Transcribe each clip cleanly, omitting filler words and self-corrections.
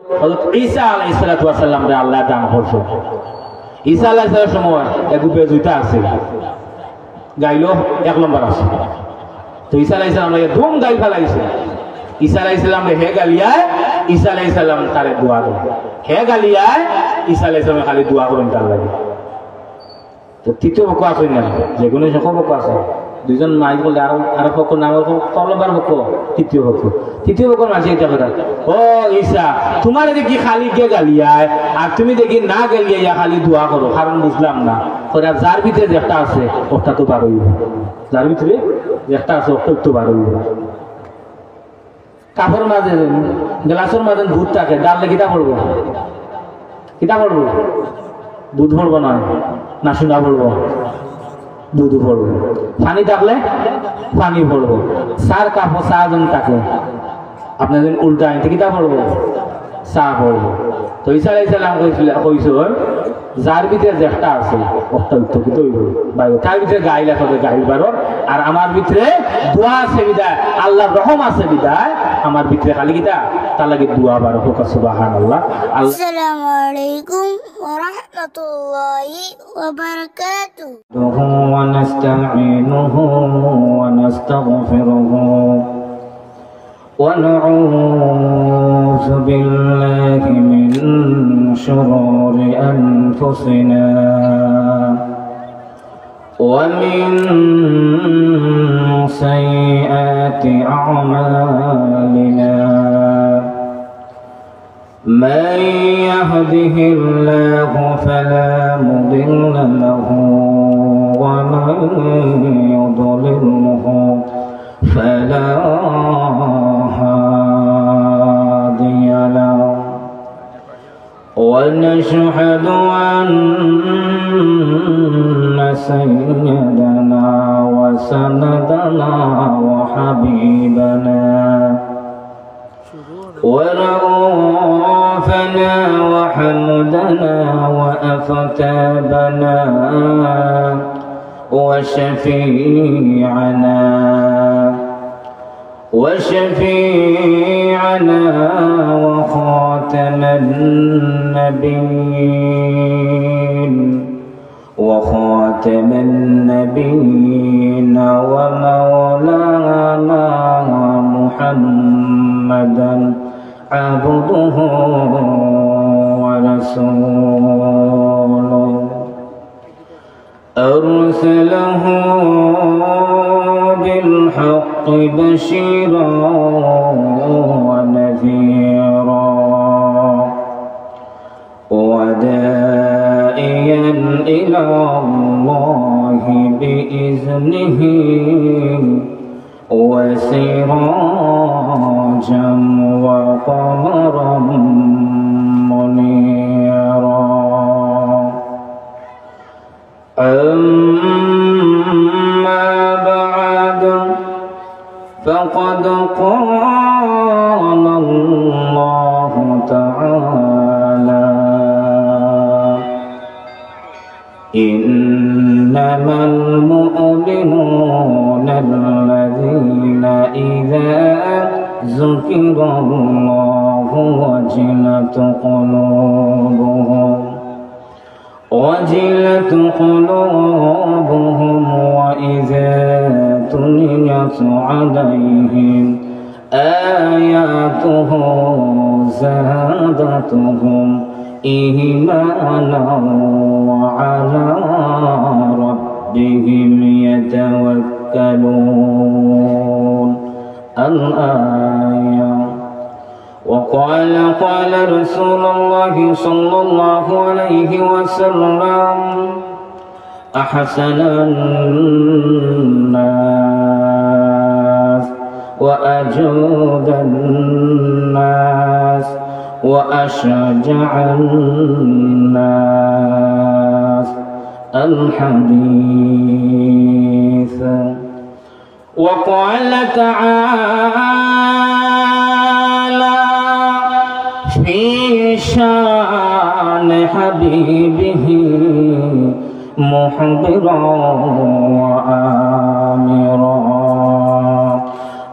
হযরত ঈসা আলাইহিস সালাতু ওয়াস সালাম রে আল্লাহ দান করছে। ঈসা আলাইহিস সালামের সময় এক গুবে জুতা আছে, গাইলো 1 নম্বর আছে। তো ঈসা আলাইহিস সালাম রে ধুম গাই ফেলাইছে। ঈসা আলাইহিস সালাম রে হে গালিয়ায় ঈসা আলাইহিস সালাম তারে দোয়া দেন, হে গালিয়ায় ঈসা আলাইহিস সালাম খালি দোয়া করেন তার লাগে। তো তৃতীয় পক্ষ আছে না, যে কোনো সকল পক্ষ আছে, দুইজন মাই বলে আরো পক্ষ নাম তলবার পক্ষ, তৃতীয় পক্ষ। তৃতীয় পক্ষ মাঝে এটা কথা, ও ঈসা তোমার দেখি খালি কে গালিয়ায় আর তুমি দেখি না গালিয়া খালি দোয়া করো, কারণ বুঝলাম না ওরা যার ভিতরে যেটা আছে ওটা তো বার হইব, যার ভিতরে যেটা আছে ওটা তো বার হইব। কাপড় মাঝে গ্লাসের মাঝে দুধ থাকে, ডাললে কিতা পড়বো, কিতা পড়বো, দুধ পড়বো না সোনা পড়বো, দুধ পড়বো। পানি থাকলে পানি পড়বো। চার কাপড় চা জন থাকে, আপনার যেন উল্টা আনতে কিতা পড়বো, চা পড়বো। তো ঈসা আলাইহিস সালাম কইছিল যার ভিতরে যেটা আছে ওটা উত্তকিত হইব, তার ভিতরে গাইল আছে গাইল বারো, আর আমার ভিতরে দোয়া আছে বিদায়, আল্লাহর রহম আছে বিদায় আমার ভিতরে খালি কিতা তার লাগে দোয়া বারো হোক। সুবহানাল্লাহ। আসসালামু আলাইকুম ওয়া রাহমাতুল্লাহি ওয়া বারাকাতুহু। ওয়া নাস্তাঈনুহু ওয়া নাস্তাগফিরুহু ওয়া নাউযু বিল্লাহি মিন শুরুরি আনফুসিনা ওয়া মিন সাইয়্যাতি আ'মালিনা। من يهده الله فلا مضل له ومن يضلله فلا هادي له. ونشهد أن سيدنا وسندنا وحبيبنا ورؤوفنا وحمدنا وأفتابنا وشفيعنا وخاتم النبيين ومولانا محمدا عبده ورسوله أرسله بالحق بشيرا ونذيرا وداعيا إلى الله بإذنه وسراجا وقمرا منيرا. أما بعد فقد قال الله تعالى إنما المؤمنون الذين إذا ذكر الله وجلت قلوبهم وإذا تليت عليهم آياته زادتهم إيمانا وعلى ربهم يتوكلون. الآية. وقال رسول الله صلى الله عليه وسلم أحسن الناس وأجود الناس وأشجع الناس الحديث. وقال تعالى في شان حبيبه مخبرا وآمرا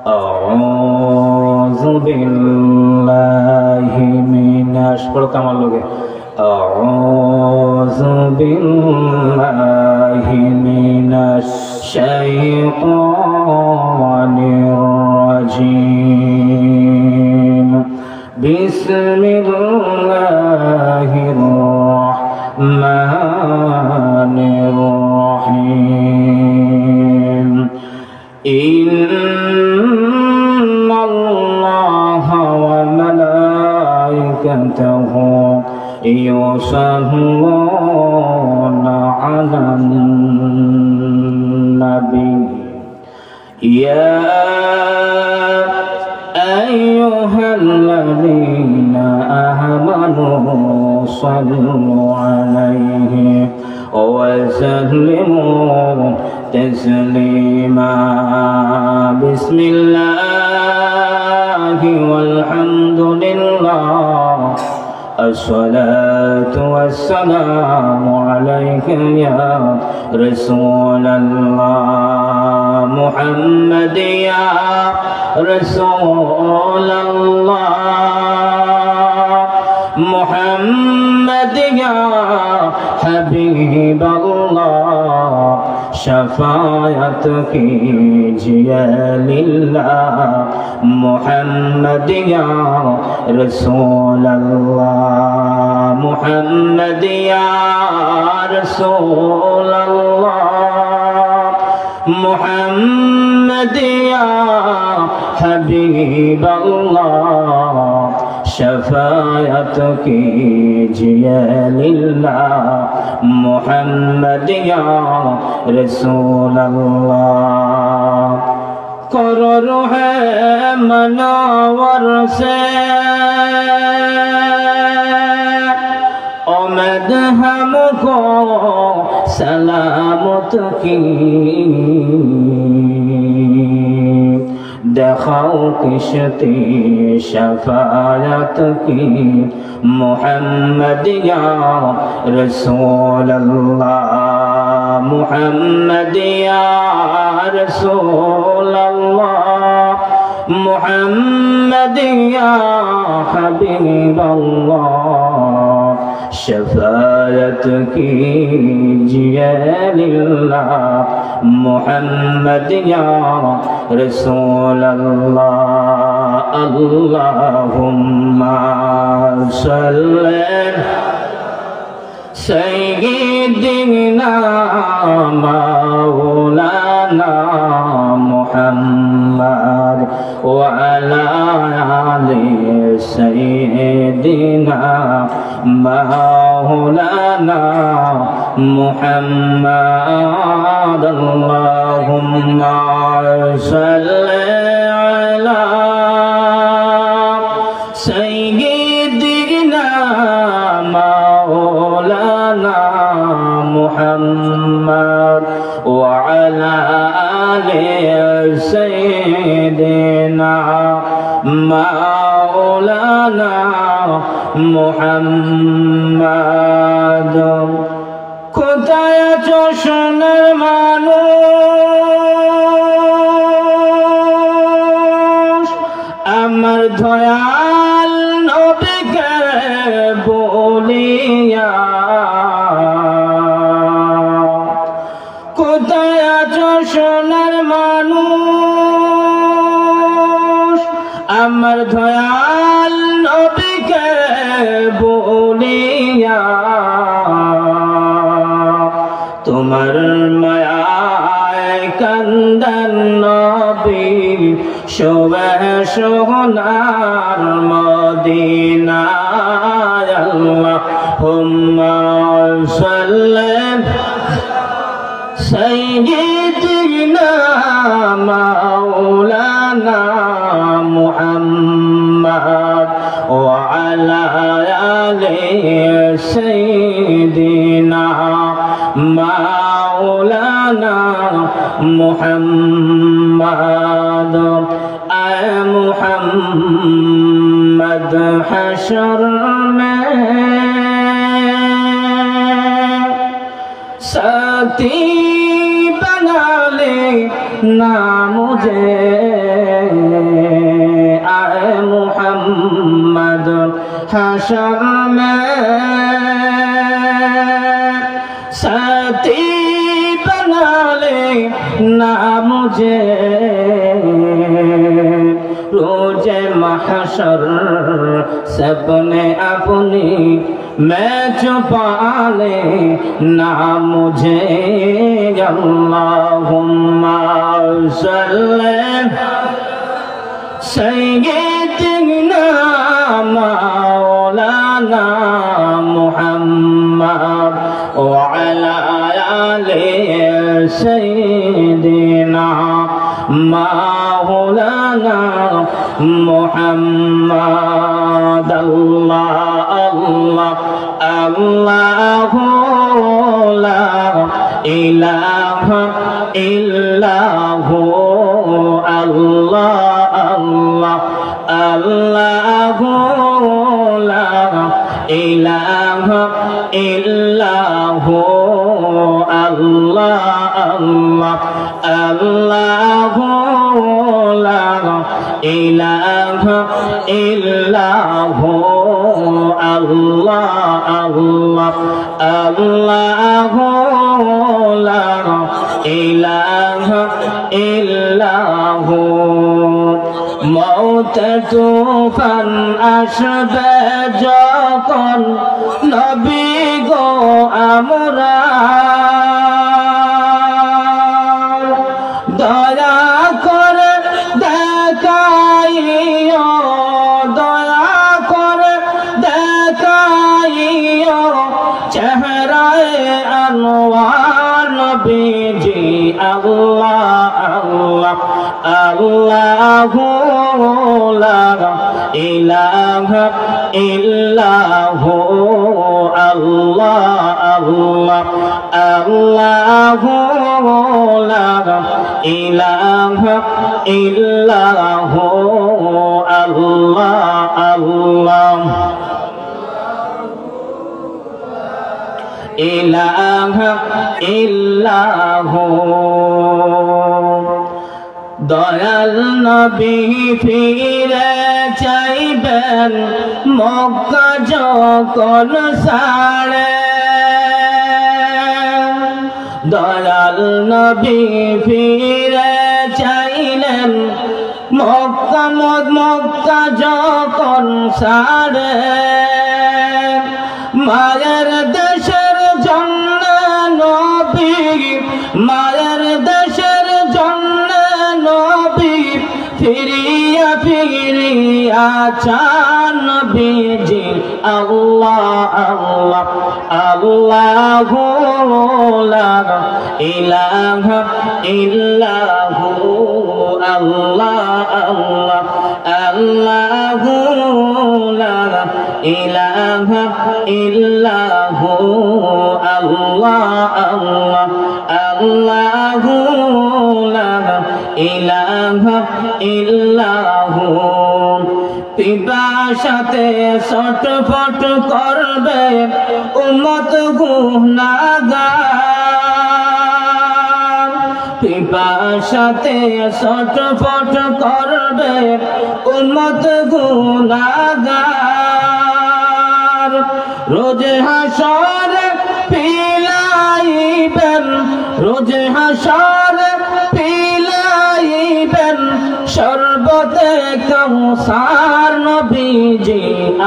أعوذ بالله من পড়ো আমার লোকে আউযু বিল্লাহি মিনাশ শাইতানির রাজিম বিসমিল্লাহির রাহমানির রাহিম ইন্নাল্লাহা ওয়া মালাইকাতাহু ইউসাল্লুনা আলান নাবী ইয়া আইয়ুহাল্লাযীনা আমানু সাল্লু আলাইহি ওয়া সাল্লিমু তাসলিমা বিসমিল্লাহি ওয়াল হামদুলিল্লাহ الصلاة والسلام عليك يا رسول الله محمد يا رسول الله محمد يا حبيب الله شفاعتك कीजिए लिल्लाह محمد يا رسول الله محمد يا رسول الله محمد يا حبيب الله شفاعت कीजिए लिल्लाह محمد يا رسول الله करो रूहे मनवर से उम्मीद हमको सलामत की दिखाओ किश्ती शफायत की मुहम्मद या रसूल अल्लाह मुहम्मद या रसूल अल्लाह मुहम्मद या हबीब अल्लाह शफायत कीजिए लिल्लाह मुहम्मद या रसूल अल्लाह अल्लाहुम्मा सल्ली सय्यिदिना मौलाना मुहम्मद व अला आलि सय्यिदिना मौलाना मुहम्मद अल्लाहुम्मा सल्ली अला सय्यिदिना मौलाना मुहम्मद व अला आलि सय्यिदिना मौलाना मुहम्मद কোথায় আছো সোনার মানুষ আমার দয়াল নবীকে বলিয়া কোথায় আছো সোনার মানুষ আমার দয়াল নবীকে বলিয়া তোমার মায়ায় কান্দান নবী শোভে সোনার মদিনায় আল্লাহুম্মা সাল্লি সাইয়্যিদিনা মাওলানা মুহাম্মদ ওয়া আলা আলি সাইয়্যিদিনা मौलाना मुहम्मद आए मुहम्मद हशर में साथी बना ले ना मुझे आए मुहम्मद हशर में साथी बना लेना मुझे रोजे महशर सबने अपनी मैं छुपा ले ना मुझे अल्लाहुम्मा सल्ली सय्यिदना मौलाना मुहम्मद व अला आलि सय्यिदना मौलाना मुहम्मद अल्लाह अल्लाह ला इलाहा इल्लल्लाहु अल्लाह अल्लाह ला इलाहा इल्लल्लाहु अल्लाह अल्लाह ला इलाहा इल्लल्लाहु अल्लाह अल्लाह ला इलाहा इल्लल्लाहु मौत तूफान আসবে যখন নবী গো আমরা দয়া করে দেখাইও দয়া করে দেখাইও চেহারায় আনোয়ার নবীজি আল্লাহ আল্লাহ আল্লাহু লা ইলাহা ইল্লাহু আল্লাহ আল্লাহ আল্লাহু লা ইলাহা ইল্লাহু আল্লাহ আল্লাহ ইলাহা ইল্লাহু দয়াল নবী ফিরে চাইবেন মক্কা যখন ছাড়ে দয়াল নবী ফিরে চাইলেন মক্কা যখন ছাড়ে মায়ের দেশের জন্য নবী মায়ের দেশের জন্য নবী ফিরিয়া ফিরিয়া চান নবীজি আল্লাহ আল্লাহ আল্লাহু লা ইলাহা ইল্লাহু আল্লাহ আল্লাহ আল্লাহু লা ইলাহা ইল্লাহু আল্লাহ আল্লাহ আল্লাহু লা ইলাহা ইল্লাহু পিপাসাতে ছটফট করবে উম্মত গুনাহগার পিপাসাতে ছটফট করবে উম্মত গুনাহগার রোজ হাসরে পিলাইবেন রোজ হাসরে পিলাইবেন শরবতে কাউসার নবীজি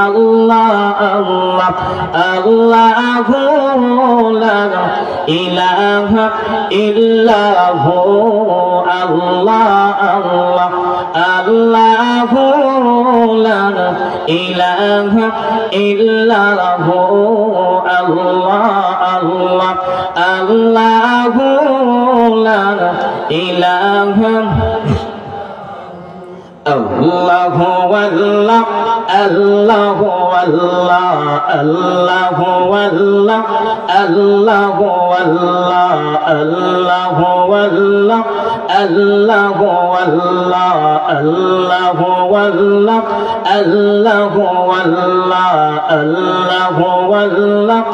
আল্লাহ আল্লাহ আল্লাহু লা ইলাহা ইল্লাহু আল্লাহ আল্লাহ আল্লাহু লা ইলাহা ইল্লাহু আল্লাহ আল্লাহ আল্লাহু লা ইলাহা الله والله الله والله الله والله الله والله الله والله الله والله الله والله الله والله الله والله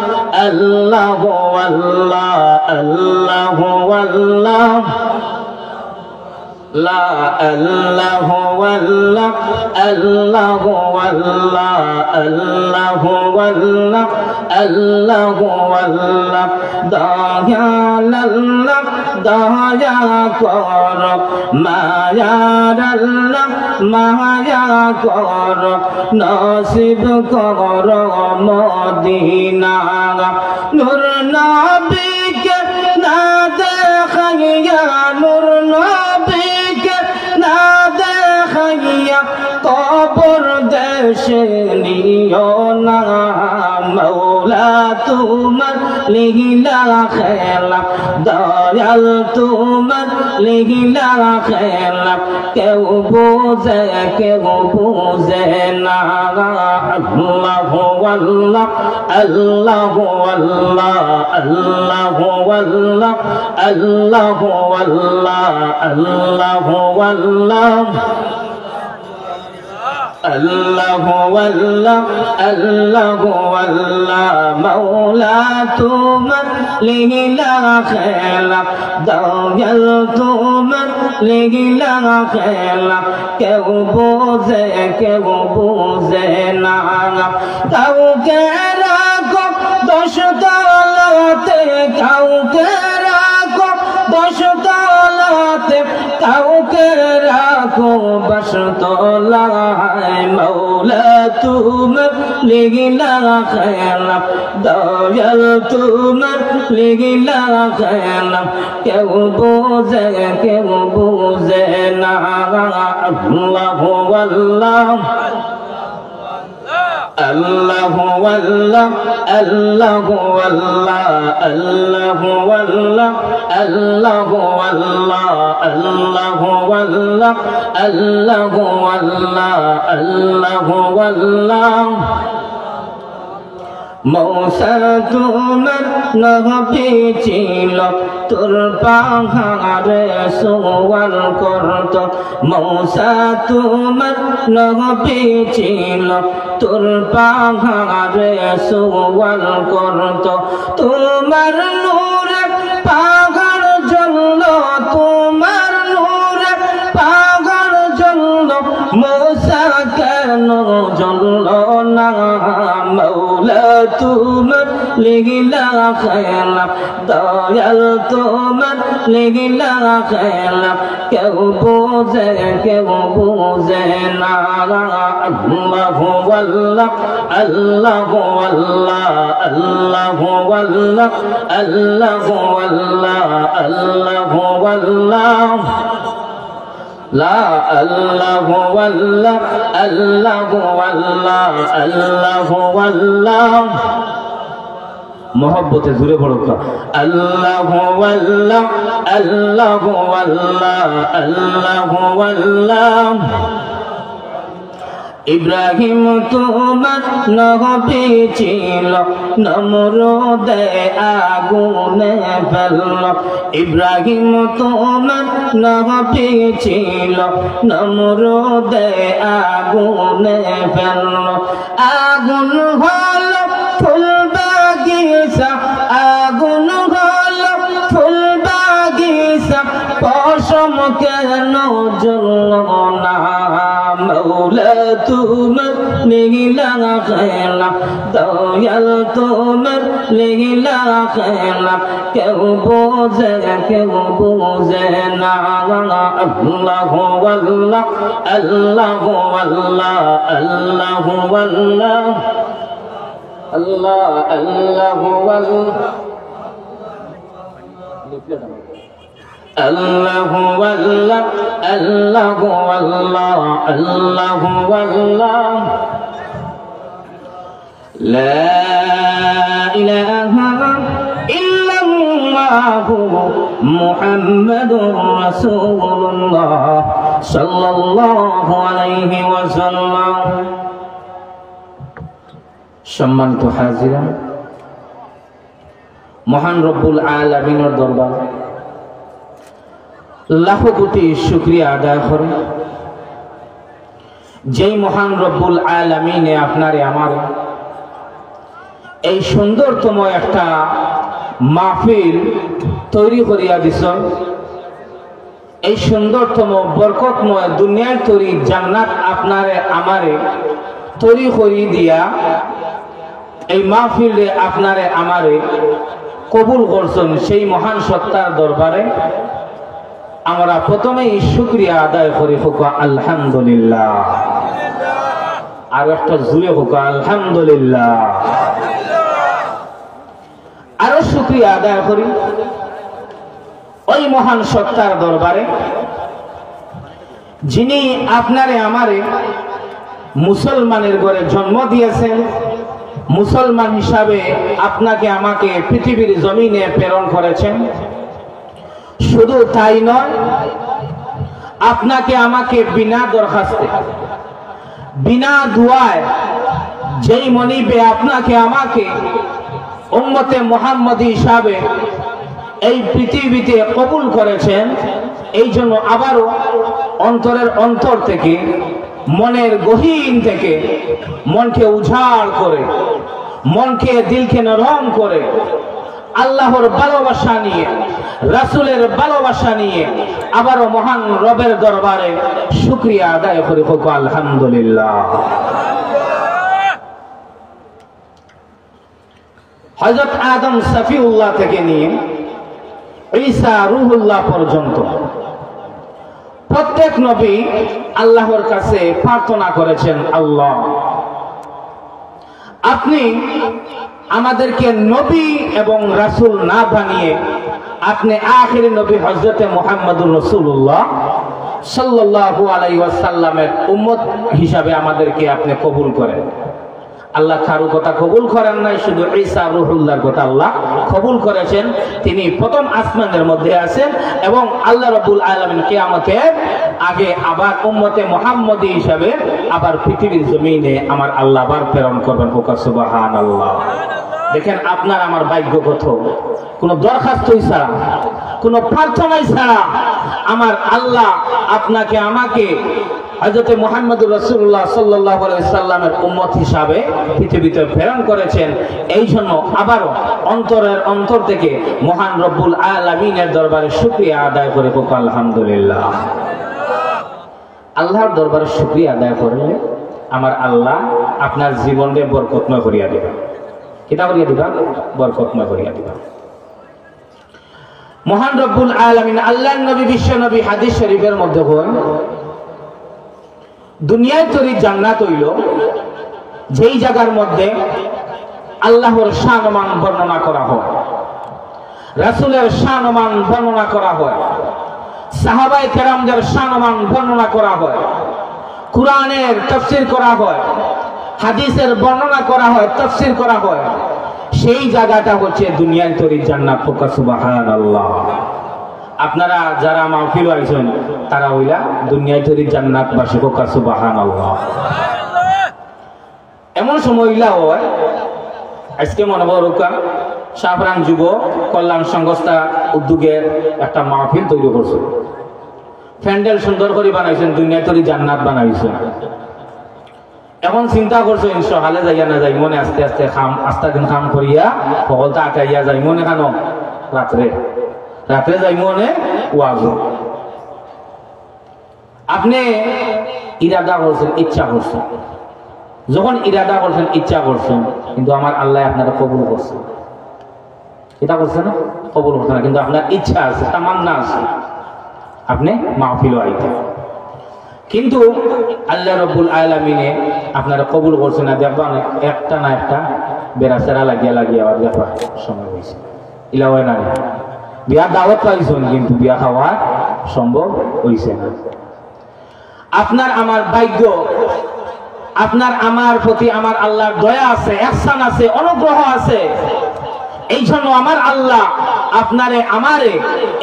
الله والله الله والله লা আল্লাহু আল্লাহ আল্লাহু আল্লাহ আল্লাহু আল্লাহ আল্লাহু আল্লাহ দয়াল আল্লাহ দয়া কর মায়ার আল্লাহ মায়া কর নসিব কর মদিনা নূর নবীকে না দেখাইয়া নূর নবীকে না দেখাইয়া কবর দেশে নিও না মৌলা তোমার লীলা খেলা দয়াল তোমার লীলা খেলা কেউ বোঝে না আল্লাহু আল্লাহ আল্লাহু আল্লাহ আল্লাহু আল্লাহ আল্লাহু আল্লাহ আল্লাহু আল্লাহ আল্লাহু আল্লাহ আল্লাহু আল্লাহ মাওলা তোমার লীলা খেলা দয়াল তোমার লীলা খেলা কেউ বোঝে না কাউকে রাখো দশ তলাতে কাউকে রাখো দশ তলাতে কাউকে রাখো বাস তলায় মৌলা তোমার লীলা খেলা দয়াল তোমার লীলা খেলা কেউ বোঝে না আল্লাহু আল্লাহ আল্লাহু আল্লাহ আল্লাহু আল্লাহ আল্লাহু আল্লাহ আল্লাহু আল্লাহ আল্লাহু আল্লাহ আল্লাহু আল্লাহ আল্লাহু আল্লাহ মৌসা তোমার নবী ছিল তোর পাহাড়ে সোয়াল করত মৌসা তোমার নবী ছিল তোর পাহাড়ে সোয়াল করত তোমার নূরে পাহাড় জ্বলল তোমার নূরে পাহাড় জ্বলল মৌসা কেন জ্বলল না মৌলা তোমার লীলা খেলা দয়াল তোমার লীলা খেলা কেউ বোঝে না আল্লাহু আল্লাহ আল্লাহু আল্লাহ আল্লাহু আল্লাহ আল্লাহু আল্লাহ আল্লাহু আল্লাহ লা আল্লাহু আল্লাহ আল্লাহু আল্লাহ আল্লাহু আল্লাহ মোহব্বতে জুড়ে পড়ো আল্লাহু আল্লাহ আল্লাহু আল্লাহ আল্লাহু আল্লাহ ইব্রাহিম তোমার নবী ছিল নমরুদে আগুনে ফেলল ইব্রাহিম তোমার নবী ছিল নমরুদে আগুনে ফেলল আগুন হলো ফুল বাগিচা আগুন হলো ফুল বাগিচা পশম কেন জ্বলল না মৌলা তোমার লীলা খেলা দয়াল তোমার লীলা খেলা কেউ বোঝে না আল্লাহু আল্লাহ আল্লাহু আল্লাহ আল্লাহু আল্লাহ আল্লাহ আল্লাহু আল্লাহ আল্লাহু আল্লাহ আল্লাহু আল্লাহ আল্লাহু আল্লাহ লা ইলাহা ইল্লাল্লাহ মুহাম্মাদুর রাসূলুল্লাহ সাল্লাল্লাহু আলাইহি ওয়াসাল্লাম সম্মানিত হাজিরা মহান রব্বুল আলামিনের দরবারে লাখো কোটি শুকরিয়া আদায় করে যেই মহান রব্বুল আলামিনে আপনারে আমার এই সুন্দরতম একটা মাহফিল তৈরি করিয়া দিছ এই সুন্দরতম বরকতময় দুনিয়ার তৈরি জান্নাত আপনারে আমারে তৈরি করে দিয়া এই মাহফিলে আপনারে আমারে কবুল করছেন, সেই মহান সত্তার দরবারে আমরা প্রথমেই শুকরিয়া আদায় করি। হোক আলহামদুলিল্লাহ। আর একটা জুড়ে হোক আলহামদুলিল্লাহ। আরো শুকরিয়া আদায় করি ওই মহান সত্তার দরবারে যিনি আপনারে আমারে মুসলমানের ঘরে জন্ম দিয়েছেন, মুসলমান হিসাবে আপনাকে আমাকে পৃথিবীর জমিনে প্রেরণ করেছেন। শুধু তাই নয়, আপনাকে আমাকে বিনা দরখাস্তে বিনা দুয়ায় যেই মনিবে আপনাকে আমাকে উম্মতে মুহাম্মদী হিসাবে এই পৃথিবীতে কবুল করেছেন, এই জন্য আবারও অন্তরের অন্তর থেকে, মনের গহীন থেকে, মনকে উজাড় করে, মনকে দিলকে নরম করে আল্লাহর ভালোবাসা নিয়ে, রাসূলের ভালোবাসা নিয়ে আবারও মহান রবের দরবারে শুকরিয়া আদায় করি। হোক আলহামদুলিল্লাহ। হযরত আদম সফিউল্লাহ থেকে নিয়ে ঈসা রূহুল্লাহ পর্যন্ত প্রত্যেক নবী আল্লাহর কাছে প্রার্থনা করেছেন, আল্লাহ আপনি আমাদেরকে নবী এবং রাসূল না বানিয়ে আপনি আখির নবী হযরতে মুহাম্মদুর রাসূলুল্লাহ সাল্লাল্লাহু আলাইহি ওয়াসাল্লামের উম্মত হিসাবে আমাদেরকে আপনি কবুল করেন। আল্লাহ কারো কথা কবুল করেন নাই, শুধু ঈসা রূহুল্লাহর কথা আল্লাহ কবুল করেছেন। তিনি প্রথম আসমানের মধ্যে আছেন এবং আল্লাহ রাব্বুল আলামিন কিয়ামতের আগে আবার উম্মতে মুহাম্মদী হিসাবে আবার পৃথিবীর জমিনে আমার আল্লাহ আবার প্রেরণ করবেন। হোক সুবহানাল্লাহ। দেখেন আপনার আমার ভাগ্যগত, কোন দরখাস্তই ছাড়া, কোন প্রার্থনাই ছাড়া আমার আল্লাহ আপনাকে আমাকে হযরত মুহাম্মদুর রাসূলুল্লাহ সাল্লাল্লাহু আলাইহি সাল্লামের উম্মত হিসাবে পৃথিবীতে প্রেরণ করেছেন। এই জন্য আবারও অন্তরের অন্তর থেকে মহান রব্বুল আলামিনের দরবারে শুকরিয়া আদায় করে হোক আলহামদুলিল্লাহ। আল্লাহর দরবারে শুকরিয়া আদায় করলে আমার আল্লাহ আপনার জীবনে বরকতময় করিয়া দিবেন। কিতা করিয়া দিবা? বরকতময় করিয়া দিবা। মহান রব্বুল আলামিন আল্লাহর নবী বিশ্ব নবী হাদিস শরীফের মধ্যে বলেন, দুনিয়ায় তৈরি জান্নাত হইল যেই জায়গার মধ্যে আল্লাহর শানমান বর্ণনা করা হয়, রাসূলের শানমান বর্ণনা করা হয়, সাহাবায়ে কেরামদের শানমান বর্ণনা করা হয়, কুরআনের তাফসীর করা হয়, হাদিসের বর্ণনা করা হয়, তাফসীর করা হয়, সেই জায়গাটা হচ্ছে দুনিয়ায় তৈরি জান্নাত। সুবহানাল্লাহ। আপনারা যারা মাহফিল আইছেন তারা হইলা দুনিয়ায় তৈরি জান্নাতবাসী। সুবহানাল্লাহ। এমন সময় হইলা হয়, আজকে মনে করুকা শাহরান যুব কল্যাণ সংস্থা উদ্যোগে একটা মাহফিল তৈরি করছে, প্যান্ডেল সুন্দর করে বানাইছেন, দুনিয়ায় তৈরি জান্নাত বানাইছেন। এখন চিন্তা করছো ইনশাআল্লাহ যাইয়া না যাই মনে আস্তে আস্তে আস্তা দিন কাম করিয়া সকলটা আটাইয়া যাই মনে কেন রাত্রে রাত্রে যাই মনে ওয়াজ। আপনি ইরাদা করছেন, ইচ্ছা করছেন, যখন ইরাদা করছেন, ইচ্ছা করছেন, কিন্তু আমার আল্লাহ আপনারা কবুল করছেন। এটা করছে না? কবুল করছে না, কিন্তু আপনার ইচ্ছা আছে, তামান্না আছে আপনি মাহফিলও আইতে, কিন্তু আল্লাহ রাব্বুল আলামিনে আপনারা কবুল করছেন না। দেখবা একটা না একটা বেড়া চেরা লাগিয়া লাগিয়া আবার দেখবা সময় হয়েছে। ইলা হয় না, বিয়া দাওয়াত পাইছেন কিন্তু বিয়া খাওয়া সম্ভব হয়েছে না। আপনার আমার ভাগ্য, আপনার আমার প্রতি আমার আল্লাহর দয়া আছে, ইহসান আছে, অনুগ্রহ আছে। এই জন্য আমার আল্লাহ আপনারে আমারে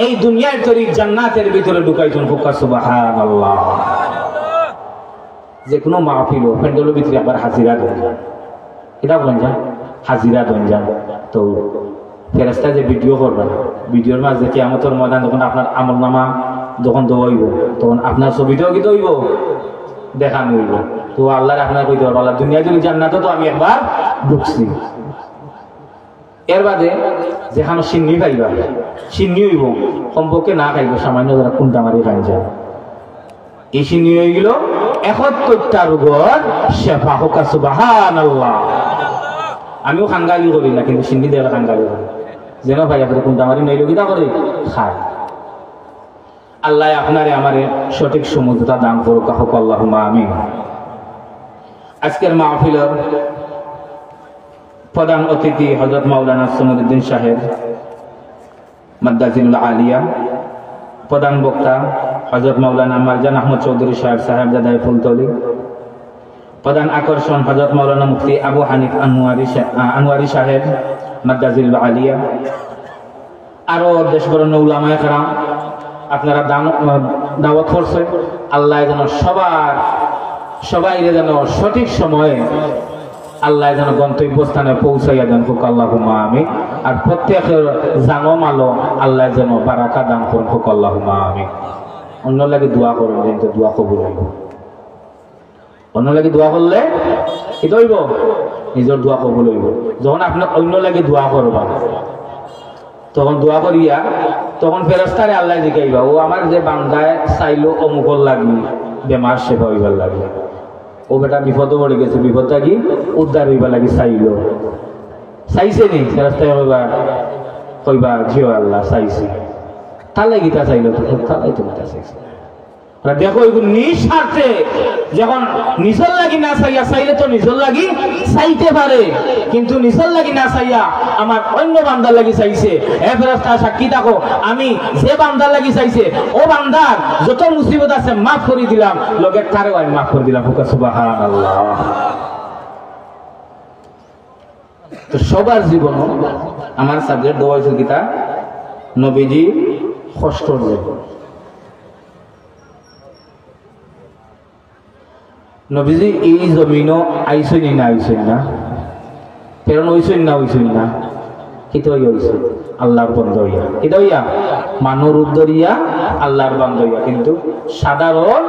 এই দুনিয়ার তৈরি জান্নাতের ভিতরে ঢুকাইছেন। সুবহানাল্লাহ। যে কোনো মাহফিল প্যান্ডেলের ভিতরে আবার হাজিরা দেন যান, এটা বলেন যান হাজিরা দেন যান। তো ফেরেশতা যে ভিডিও করবেন, ভিডিওর মাঝে কিয়ামতের ময়দান যখন আপনার আমলনামা যখন দৌড়াইব, তখন আপনার ছবিটাও কি দৌড়াইব, দেখানো হইব। তো আল্লাহর আপনার কইতে পারবো, আল্লাহ দুনিয়া যদি জান্নাতে তো আমি একবার ঢুকছি। এর বাদে যেখানে সিন্নি পাইবা সিন্নি হইব সম্পর্কে না খাইব সামান্য যারা কুন্টা মারি খাই যায় এই সিন্নি হয়ে গেল 71টা রোগর শেফা হোক সুবহানাল্লাহ। আমিও খানগালি করি না কিন্তু সিন্নি দেওয়া খানগালি করি যেন ভাই আপনার কুন্টা মারি নইল কিনা করে খায়। আল্লাহ আপনারে আমারে সঠিক সমুদ্রতা দান করুক হোক আল্লাহুম্মা আমিন। আজকের মাহফিলের প্রধান অতিথি হযরত মাওলানা সুমদউদ্দিন সাহেব মাদ্দাজিনুল আলিয়া, প্রধান বক্তা হযরত মাওলানা মারজান আহমদ চৌধুরী সাহেব সাহেবজাদায়ে ফুলতলি, প্রধান আকর্ষণ হযরত মাওলানা মুফতি আবু হানিফ আনোয়ারি সাহেব মাদ্দাজিনুল আলিয়া, আরো দেশবরণ্য উলামায়ে কেরাম আপনারা দাওয়াত করছে। আল্লাহ যেন সবাই যেন সঠিক সময়ে আল্লাহ যেন গন্তব্যস্থানে পৌঁছাইয়া দেন হোক আল্লাহুম্মা আমিন। আর প্রত্যেকের জানো মালো আল্লাহ যেন বারাকা দান করুন হোক আল্লাহুম্মা আমিন। অন্য লাগে দোয়া করুন কিন্তু দোয়া কবুল হইব। অন্য লাগে দোয়া করলে কি হইব? নিজের দোয়া কবুল হইব। যখন আপনি অন্য লাগে দোয়া করবা তখন দোয়া করিয়া তখন ফেরেশতারে আল্লাহ জিগাইবা ও আমার যে বান্দায় চাইলো অমুকর লাগি বেমার সেবা হইবার লাগবে, ও বেটা বিপদও পড়ে গেছে, বিপদটা কি উদ্ধার হইবার লাগি চাইলো, চাইছে নি ফেরেশতায় কইবা জিও আল্লাহ চাইছি, তাহলে গীতা চাইলো তো তাহলে তুমি তা চাইছি। দেখো এগুলো নিঃস্বার্থে যখন নিজর লাগি না চাইয়া চাইলে তো নিজর লাগি চাইতে পারে, কিন্তু নিজর লাগি না চাইয়া আমার অন্য বান্দার লাগি চাইছে। হে ফেরেশতা সাক্ষী থাকো আমি যে বান্দার লাগি চাইছে ও বান্দার যত মুসিবত আছে মাফ করে দিলাম, লগের তারেও আমি মাফ করে দিলাম। সুবহানাল্লাহ। তো সবার জীবন আমার সাবজেক্ট দোয়া গীতা নবীজি কষ্টর জীবন। নবীজি এই জমিনও আইসই না আইসই না প্রেরণ হইসই না কিন্তু হইছে আল্লাহর বন্ধ হইয়া, এটা হইয়া মানুর উদ্ধরিয়া আল্লাহর বন্ধ হইয়া, কিন্তু সাধারণ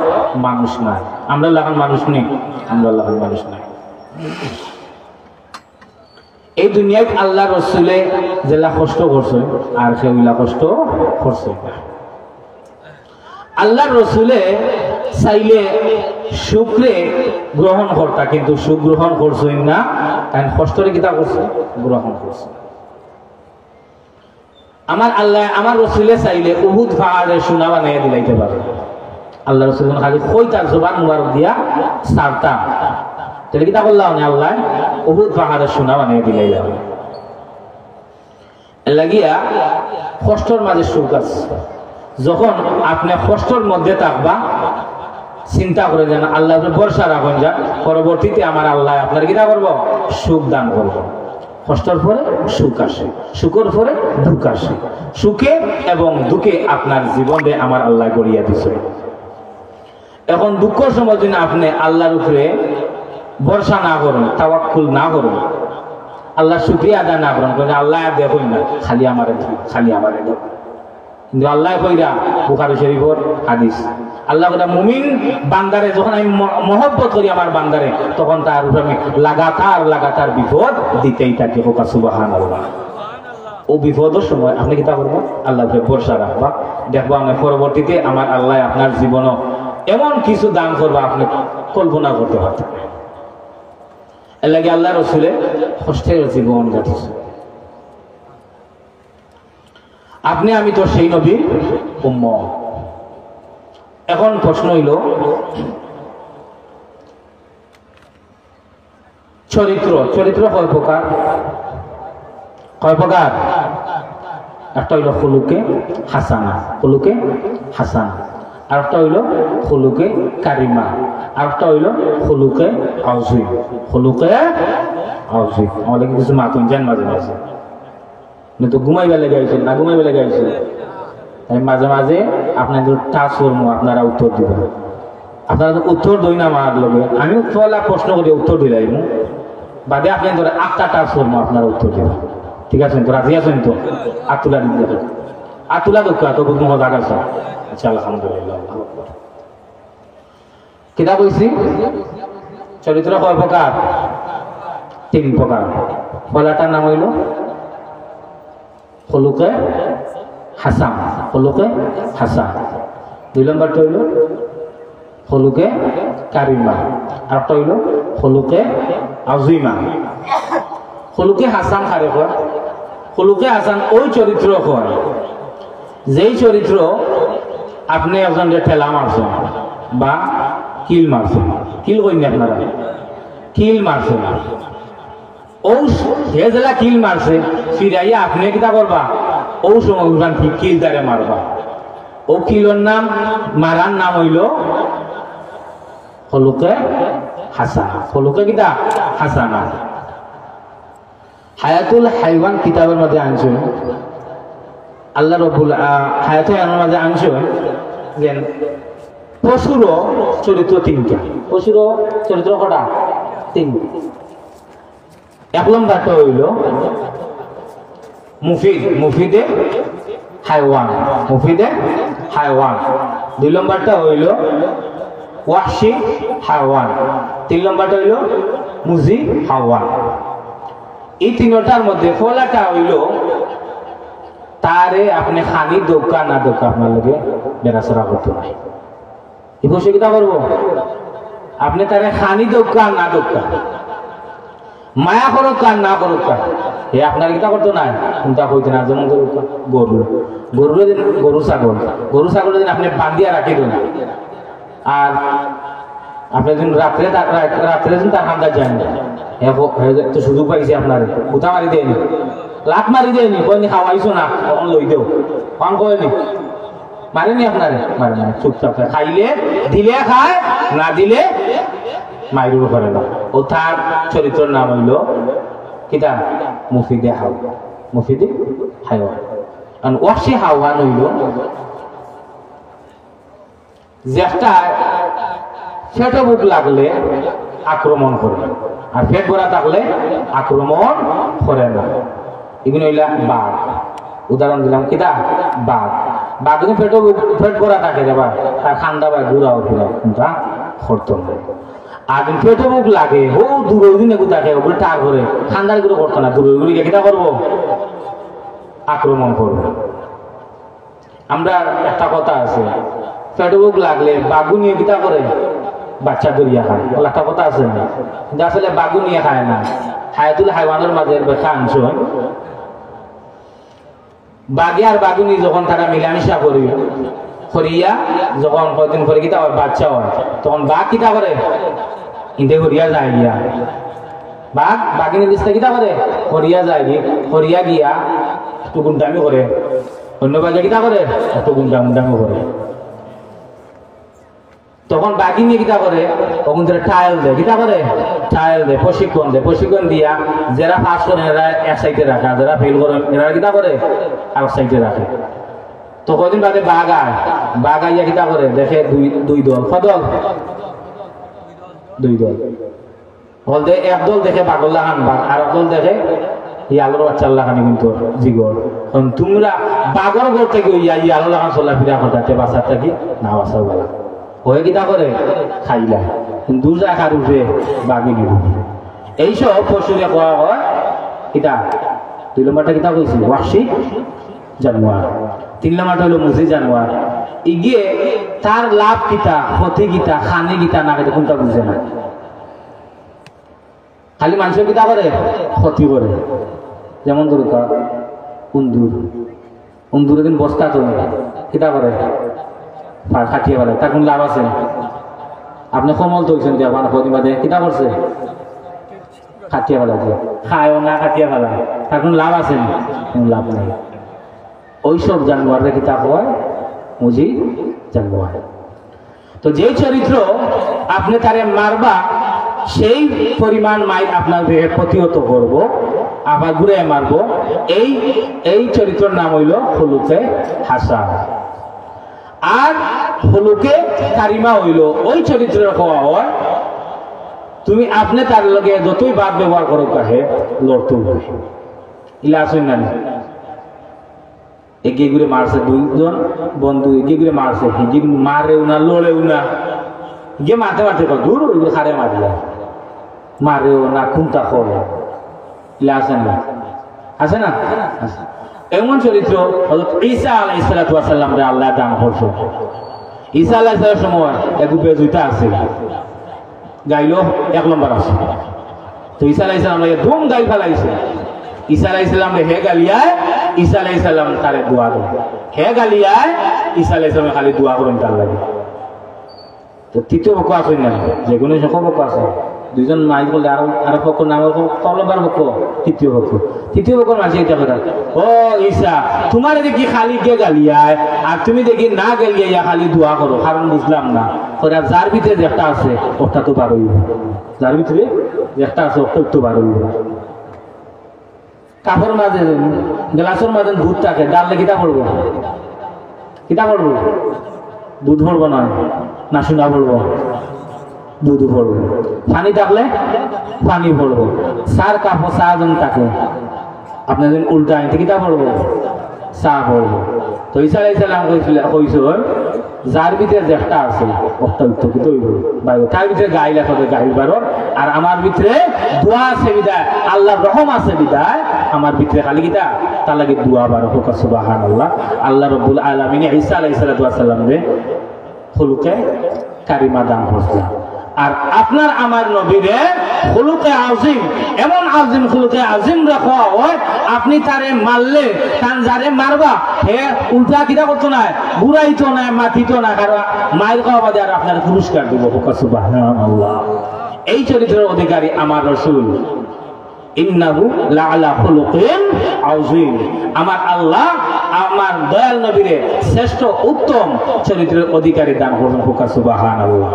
মানুষ নাই। আমরা লাগান মানুষ নেই, আমরা লাগান মানুষ নাই। এই দুনিয়ায় আল্লাহ রসুলে যেলা কষ্ট করছে আর সেগুলা কষ্ট করছে। আল্লাহ রসুলে চাইলে সুখরে গ্রহণ করতা, কিন্তু সুখ গ্রহণ করছেন না, কারণ কষ্টরে কিতা করছে গ্রহণ করছে। আমার আল্লাহ আমার রসুলে চাইলে উহুদ পাহাড়ে সোনা বানাইয়া দিলাইতে পারে। আল্লাহ রসুল খালি কই তার জবান মুবারক দিয়া সারতা, তাহলে কিতা করলাম না আল্লাহ উহুদ পাহাড়ে সোনা বানাইয়া দিলাইলাম। লাগিয়া কষ্টর মাঝে সুখ আছে। যখন আপনি কষ্টর মধ্যে থাকবা চিন্তা করে যেন আল্লাহ ভরসা রাখুন, যা পরবর্তীতে আমার আল্লাহ আপনার কিনা করবো সুখ দান করবো। কষ্টর পরে সুখ আসে, সুখের পরে দুঃখ আসে, সুখে এবং দুঃখে আপনার জীবনে আমার আল্লাহ গড়িয়া দিছে। এখন দুঃখের সময় যদি আপনি আল্লাহর উপরে ভরসা না করুন, তাওয়াক্কুল না করুন, আল্লাহ শুকরিয়া আদায় না করুন, আল্লাহ দেখুন না খালি আমার কিন্তু আল্লাহ কইরা বুখারী শরীফের হাদিস, আল্লাহ কইরা মুমিন বান্দারে যখন আমি মহব্বত করি আমার বান্দারে, তখন তার উপরে আমি লাগাতার বিপদ দিতেই থাকি। সুবহানাল্লাহ। ও বিপদের সময় আপনি কিতা করবো আল্লাহর উপরে ভরসা রাখবা, দেখবো আমি পরবর্তীতে আমার আল্লাহ আপনার জীবনও এমন কিছু দান করবো আপনি কল্পনা করতে পারতেন। এর লাগে আল্লাহ রসুলে কষ্টের জীবন কাটিয়েছে। আপনি আমি তো সেই নবীর উম্মত। এখন প্রশ্ন হইল চরিত্র কয় প্রকার? একটা হইল খুলুকে হাসানা, আর একটা হইল খুলুকে কারিমা, আর একটা হইল খুলুকে আউজিম। আমাদের কিছু মাতুন যান মাঝে মাঝে তো ঘুমাইবা লেগে আইছেন না ঘুমাইবা লেগে আইছেন, মাঝে মাঝে আপনাদের টাচ করবো, আপনারা উত্তর দিবেন। আপনারা তো উত্তর দই না আমার লগে, আমি পয়লা প্রশ্ন করি উত্তর দিলাই বাদে আপনি ধরে 8টা টাচ করবো, আপনারা উত্তর দিবেন। ঠিক আছে তো? রাজি আছেন তো? আতুলা দিতে আতুলা দুঃখ এত বুঝবো মজা আছে। আচ্ছা আলহামদুলিল্লাহ। কিতা কইছি চরিত্র কয় প্রকার? 3 প্রকার। পয়লাটার নাম হইল হলুকে হাসান, হলুকে হাসান। 2 নম্বরটা হইল হলুকে কারিমা, আর একটা হইল হলুকে আজিমা। হলুকে হাসান কারে কয়? হলুকে হাসান ওই চরিত্র কয় যেই চরিত্র আপনি একজনকে ঠেলা মারছেন বা কিল মারছেন, কিল কইনি আপনারা, কিল মারছেন, ও হে জেলা কিল মারছে ফিরাইয়া আপনি কিতা করবা ও সময় উঠান কিল তারে মারবা। ও কিলোর নাম মারার নাম হইল হলুকে হাসানা, হলুকে কিতা হাসানা। হায়াতুল হাইওয়ান কিতাবের মধ্যে আনছে আল্লাহ রব্বুল হায়াতুল হাইওয়ানের মধ্যে আনছে যে পশুরও চরিত্র 3টা, পশুরও চরিত্র কটা? 3। 1 নম্বরটা হইল মুফিদ, মুফিদে হাইওয়ান, মুফিদে হাইওয়ান। 2 নম্বরটা হইল ওয়াহশি হাইওয়ান। 3 নম্বরটা হইল মুজি হাইওয়ান। এই 3টার মধ্যে ফলাটা হইল তারে আপনি খানি দোকা না দোকা আপনার লোকে বেড়াচড়া করতে নাই। এই বসে কিতা করবো? আপনি তারে খানি দোকা না দোকা, মায়া করুক কার না করুক কার, এ আপনার কিতা করতো না চিন্তা করতে না। যেমন গরু, গরু গরু ছাগল, গরু ছাগল যদি আপনি বান্ধিয়া রাখি দেন আর আপনি যখন রাত্রে রাত্রে যখন তার খান্দা যান তো সুযোগ পাইছে আপনার উঠা মারি দেয়নি, লাত মারি দেয়নি, কয়নি খাওয়াইছো না তখন লই দেও, কম কয়নি মারেনি আপনারে, মারে না, চুপচাপ খাইলে দিলে খায়, না দিলে মাইরুর করে না। ও তার চরিত্রের নাম হইল কিতা? মুফিদে হাওয়া, মুফিদে হাইওয়ান। কারণ ওয়াহশি হাওয়ান হইল যেটা পেটে বুক লাগলে আক্রমণ করে আর পেট ভরা থাকলে আক্রমণ করে না। এগুলো হইলা বাঘ। উদাহরণ দিলাম কিতা? বাঘ। বাঘ যদি পেট ভরা থাকে যাবার তার খান্দা বা ঘুরাও ঘুরাও কিন্তু করতো না। আর যদি পেটে বুক লাগে ও দূরের দিনে গুতাকে ওগুলো টাক করে খান্দার গুলো করতো না, দূরের গুলি কিতা করবো? আক্রমণ করবো। আমরা একটা কথা আছে, পেটে বুক লাগলে বাঘু নিয়ে কিতা করে? বাচ্চা দরিয়া খায়, একটা কথা আছে না, কিন্তু আসলে বাঘু নিয়ে খায় না। হায়াতুল হাইওয়ানের মাঝে ব্যাখ্যা আনছ বাঘে আর বাঘুনি যখন তারা মিলামিশা করি করিয়া যখন কদিন করে কিতা হয় বাচ্চা হয় তখন বাঘ কিতা করে? ইন্দে করিয়া যায় গিয়া, বাঘ বাঘিনী দিস্তে কিতা করে? করিয়া যায় গিয়ে, করিয়া গিয়া একটু গুন্ডামি করে, অন্য বাঘে কিতা করে? একটু গুন্ডামি করে। তখন বাঘিনী কিতা করে? তখন ট্রায়াল দেয়, কিতা করে? ট্রায়াল দেয়, প্রশিক্ষণ দেয়। প্রশিক্ষণ দিয়া যারা পাস করে এরা এক সাইডে রাখে, যারা ফেল করে এরা কিতা করে? আর সাইডে রাখে। তো কদিন বাদে বাঘ আয়, বাঘ আইয়া কিতা করে? দেখে দুই দল, কদল? 2 দল। বলতে এক দল দেখে বাগল্লা খান বাঘ, আর এক দল দেখে ইয়ালোর বাচ্চার লাগানি কিন্তু জিগর। তোমরা বাঘর ঘর থেকে ইয়ালো লাগান চলা ফিরা করতে বাঁচার থাকি না বাঁচাও বলা হয়ে কিতা করে? খাইলা দু জায়গার উঠে বাঘিনী এইসব পশুরে কোয়া হয় কিতা? 2 নম্বরটা কিতা কইছি? ওয়াহশি জানোয়ার। 3 নম্বরটা হলো মুজি জানোয়ার। ইগিয়ে তার লাভ কিতা, ক্ষতি কিতা, খানি কিতা না খেতে কোনটা বুঝে না, খালি মানুষের কিতা করে? ক্ষতি করে। যেমন দরকার উন্দুর, উন্দুর দিন বস্তা তো কিতা করে? খাটিয়ে ফেলে, তার কোন লাভ আছে? আপনি কমল তো হয়েছেন যে আমার প্রতিবাদে কিতা করছে? খাটিয়ে ফেলা দিয়ে খায়ও না, খাটিয়ে ফেলা, তার কোন লাভ আছে? কোন লাভ নেই। ওইসব জানোয়াররা কিতা হয়? মুজি জানোয়ার। তো যে চরিত্র আপনি তারে মারবা সেই পরিমাণ মাইর আপনার দেহে প্রতিহত করবো, আবার ঘুরে মারবো, এই চরিত্রের নাম হইল হলুকে হাসান। আর হলুকে কারিমা হইল ওই চরিত্রের হওয়া হয় তুমি আপনি তার লগে যতই বাদ ব্যবহার করো কাহে লড়তে ইলা আসেন না, এগিয়ে ঘুরে মারছে 2 জন বন্ধু, এগিয়ে ঘুরে মারছে, হিজি মারেও না লড়েও না, গিয়ে মারতে মারতে দূর ওইগুলো খারে মারিয়া মারেও না, খুনটা করে ইলা আসেন না, আছে না? এমন চরিত্র হযরত ঈসা আলাইহিস সালাম রে আল্লাহ দান করছে। ঈসা আলাইহিস সালামের সময় এগুবে জুতা আছে, গাইলো 1 নম্বর আছে। তো ঈসা আলাইহিস সালাম রে ধুম গাই ফেলাইছে। ঈসা আলাইহিস সালাম রে হে গালিয়ায় ঈসা আলাইহিস সালাম তারে দোয়া করে, হে গালিয়ায় ঈসা আলাইহিস সালাম খালি দোয়া করেন তার লাগে। তো তৃতীয় পক্ষ আছে না, যে কোনো সকল পক্ষ আছে, দুইজন মাই বলে আরো পক্ষ নাম তলবার পক্ষ, তৃতীয় পক্ষ মাঝে এটা কথা, ও ঈসা তোমার দেখি খালি কে গালিয়ায় আর তুমি দেখি না গালিয়া খালি দোয়া করো, কারণ বুঝলাম না ওরা যার ভিতরে যেটা আছে ওটা তো বার হইব, যার ভিতরে যেটা আছে ওটা তো বার হইব। কাপড় মাঝে গ্লাসের মাঝে দুধ থাকে, ডাললে কিতা পড়বো, দুধ পড়বো না শোনা পড়বো, দুধ পড়বো। পানি থাকলে পানি পড়বো। চার কাপড় চা জন থাকে, আপনার উল্টা আনতে কিতা পড়বো, চা পড়বো। তো ঈসা আলাইহিস সালাম কইছিল যার ভিতরে যেটা আছে ওটা উত্তকিত হইব, তার ভিতরে গাইল আছে গাইল বারো, আর আমার ভিতরে দোয়া আছে বিদায়, আল্লাহর রহম আছে বিদায় আমার ভিতরে খালি কিতা তার লাগে দোয়া বারো হোক। সুবহানাল্লাহ। আল্লাহ রাব্বুল আলামিন ঈসা আলাইহিস সালাম রে খুলুকে কারিমা দান করলেন। আর আপনার আমার নবীরে খুলুকে আজিম, এমন আজিম খুলুকে আজিম রাখা হয়, আপনি তারে মারলে তান যারে মারবা হে উল্টা কিটা করতো না, ঘুরাইতো না, মাতিতো না, কারণ মায়ের খাওয়া বাদে আর আপনার পুরস্কার দিব। সুবহানাল্লাহ। এই চরিত্রের অধিকারী আমার রাসূল, ইন্নাহু লাআলা খুলুকিন আযীম। আমার আল্লাহ আমার দয়াল নবীরে শ্রেষ্ঠ উত্তম চরিত্রের অধিকারী দান করলেন। সুবহানাল্লাহ।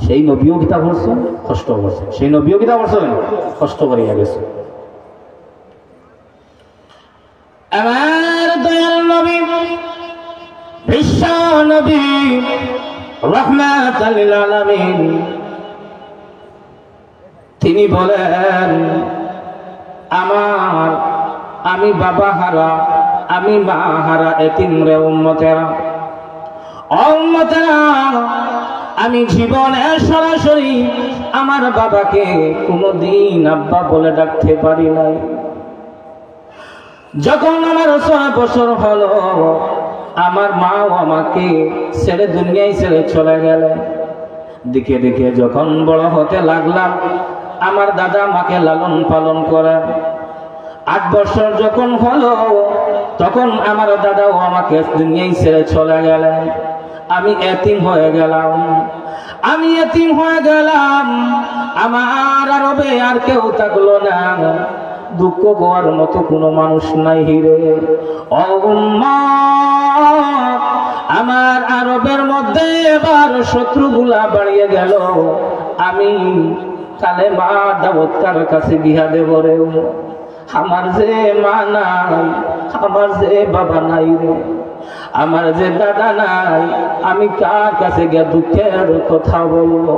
সেই নবীও কিতা করছেন, কষ্ট করছেন, সেই নবীও কিতা করছেন, কষ্ট করিয়া গেছে। আমার দয়াল নবী বিশ্ব নবী রাহমাতাল লিল আলামিন, তিনি বলেন আমি বাবা হারা, আমি মা হারা এতিম রে উম্মতেরা, আমি জীবনে সরাসরি আমার বাবাকে কোনদিন আব্বা বলে ডাকতে পারি নাই। যখন আমার 6 বছর হলো আমার মাও আমাকে ছেড়ে দুনিয়ায় ছেড়ে চলে গেলেন। দিকে দিকে যখন বড় হতে লাগলাম আমার দাদা মাকে লালন পালন করেন। 8 বছর যখন হলো তখন আমার দাদাও আমাকে দুনিয়ায় ছেড়ে চলে গেলেন। আমি এতিম হয়ে গেলাম। আমার আরবে আর কেউ থাকলো না, দুঃখ গোয়ার মতো কোনো মানুষ নাই রে। ও উম্মাহ, আমার আরবের মধ্যে এবার শত্রুগুলা বাড়িয়ে গেল। আমি কালেমা দাওয়াত কার কাছে গিয়া দেব রে। আমার যে মা নাই, আমার যে বাবা নাই রে, আমার যে দাদা নাই, আমি কার কাছে গিয়ে দুঃখের কথা বলবো?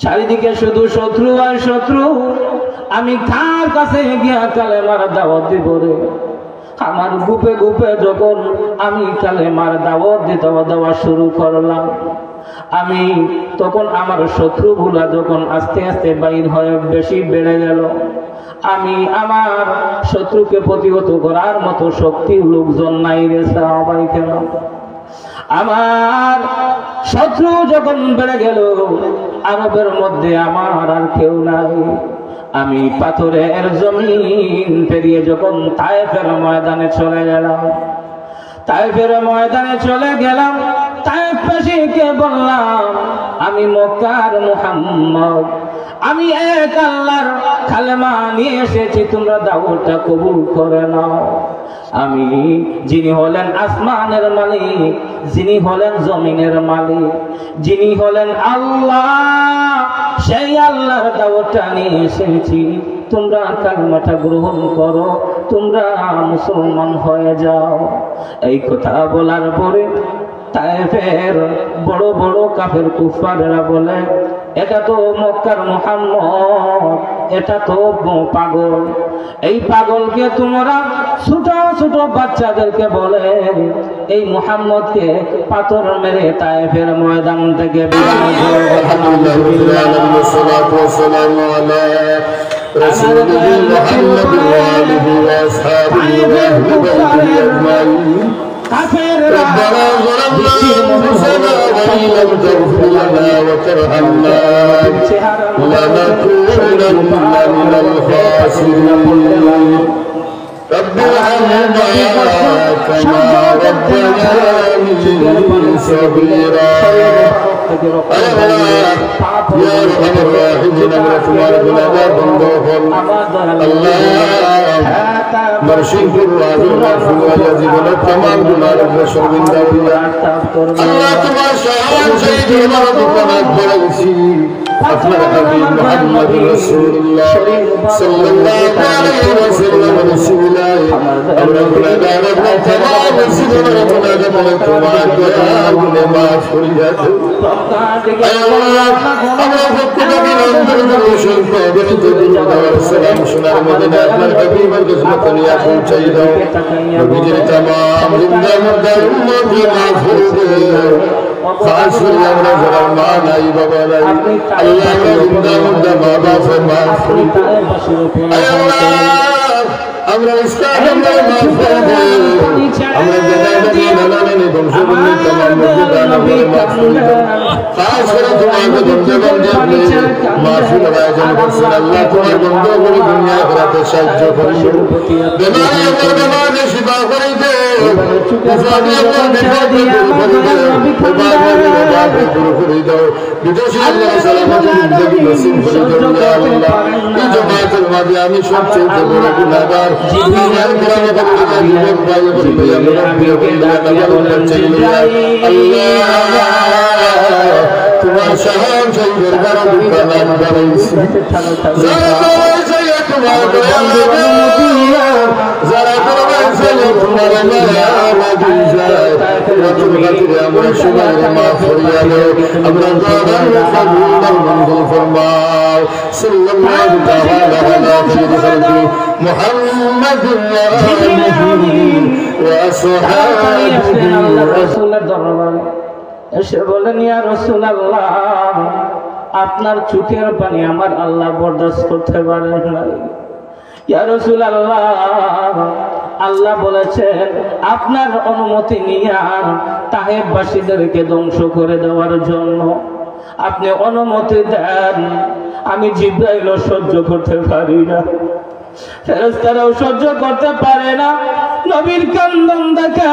চারিদিকে শুধু শত্রু আর শত্রু, আমি কার কাছে গিয়া কালেমার দাওয়াত দিব রে? আমার গুপে গুপে যখন আমি কালেমার দাওয়াত দেওয়া শুরু করলাম, আমি তখন আমার শত্রুগুলা যখন আস্তে আস্তে বাইর হয়ে বেশি বেড়ে গেল, আমি আমার শত্রুকে প্রতিহত করার মতো শক্তি লোকজন নাই রে সাহাবায়ে কেরাম। আমার শত্রু যখন বেড়ে গেল, আরবের মধ্যে আমার আর কেউ নাই। আমি পাথরের জমিন পেরিয়ে যখন তায়েফের ময়দানে চলে গেলাম, তায়েফবাসীকে বললাম আমি মক্কার মুহাম্মদ, আমি এক আল্লাহর কালেমা নিয়ে এসেছি, তোমরা দাওয়াতটা কবুল করে নাও। আমি যিনি হলেন আসমানের মালিক, যিনি হলেন জমিনের মালিক, যিনি হলেন আল্লাহ, সেই আল্লাহর দাওয়াতটা নিয়ে এসেছি, তোমরা কালেমাটা গ্রহণ করো, তোমরা মুসলমান হয়ে যাও। এই কথা বলার পরে তায়েফের বড় বড় কাফের কুফাররা বলে, এটা তো মক্কার মুহাম্মদ, এটা তো পাগল। এই পাগলকে তোমরা ছোট ছোট বাচ্চাদেরকে বলে এই মুহাম্মদকে পাথর মেরে তায়েফের ময়দান থেকে বিদায় করো। رسوله محمد وآله وأصحابه وأهل بيته أجمعين ربنا ظلمنا أنفسنا وإن لم تغفر لنا وترحمنا لنكونن من الخاسرين رب ارحمنا كما ربياني صغيرا يا أرحم الراحمين برحمتك لنا بندوهم الله مرشد الرازق مرفوع ويزيد التمام بما رب شربين دولة الله تبارك شهر سيد مرضنا برسي أفضل حبيب محمد رسول الله صلى الله عليه وسلم رسول الله أمرنا دارنا تمام سيدنا ربنا جملك وعدنا ما فريات أي الله أمر فكنا من أمر الرسول فبنت الله السلام شنا مدينة الحبيب القسمة يا خون سيدا وبجر تمام زندة مدة أمة معفوظ خاص الله رجل ما ناي بابا ناي الله زندة مدة ما بافر معفوظ أي الله আমরা ইসলাম আমরা মাফ আমরা জানাতে নানানে বংশবন্ধু तमाम মসজিদান আমরা মাফ করে দাও খাস করে তোমাকে ধন্যবাদ দিয়ে মাফি আয়োজন করছেন আল্লাহ তোমার বন্ধু করে দুনিয়া আখিরাতে সাহায্য করিও বেমারি আমার বেমারি শিফা করে দাও বিপদে আমার বিপদে দূর করে দাও বিপদে আমার দূর করে দাও বিদেশি আল্লাহ সালামত জিন্দেগি নসিব করে দাও ইয়া আল্লাহ এই জামাতের মাঝে আমি সবচেয়ে বড় গুনাহগার জিন্নার কোরআনে বক্তব্য জীবন পাই বলতে আমি রব্বিকে আল্লাহ তোমার শাহান সেই দরবার দোকান বানাইছি যারা তোমার দয়া যারা তোমার মায়া নবী যায় তোমার কাছে আমরা সবাই মাফ করিয়া দাও আমরা দোয়া কবুল মঞ্জুর ফরমাও সাল্লাল্লাহু তাআলা আলা সাইয়্যিদিনা মুহাম্মদ ওয়া আলিহি ওয়া আসহাবিহি রাসূলের দরবারে এসে বলেন ইয়া রাসূলুল্লাহ আপনার চোখের পানি আমার আল্লাহ বরদাস্ত করতে পারেন না ইয়া রাসূলুল্লাহ আল্লাহ বলেছেন আপনার অনুমতি নিয়ে তায়েফবাসীদেরকে ধ্বংস করে দেওয়ার জন্য আপনি অনুমতি দেন আমি জিবরাইলও সহ্য করতে পারি না ফেরেশতারাও সহ্য করতে পারে না নবীর কান্দন দেখে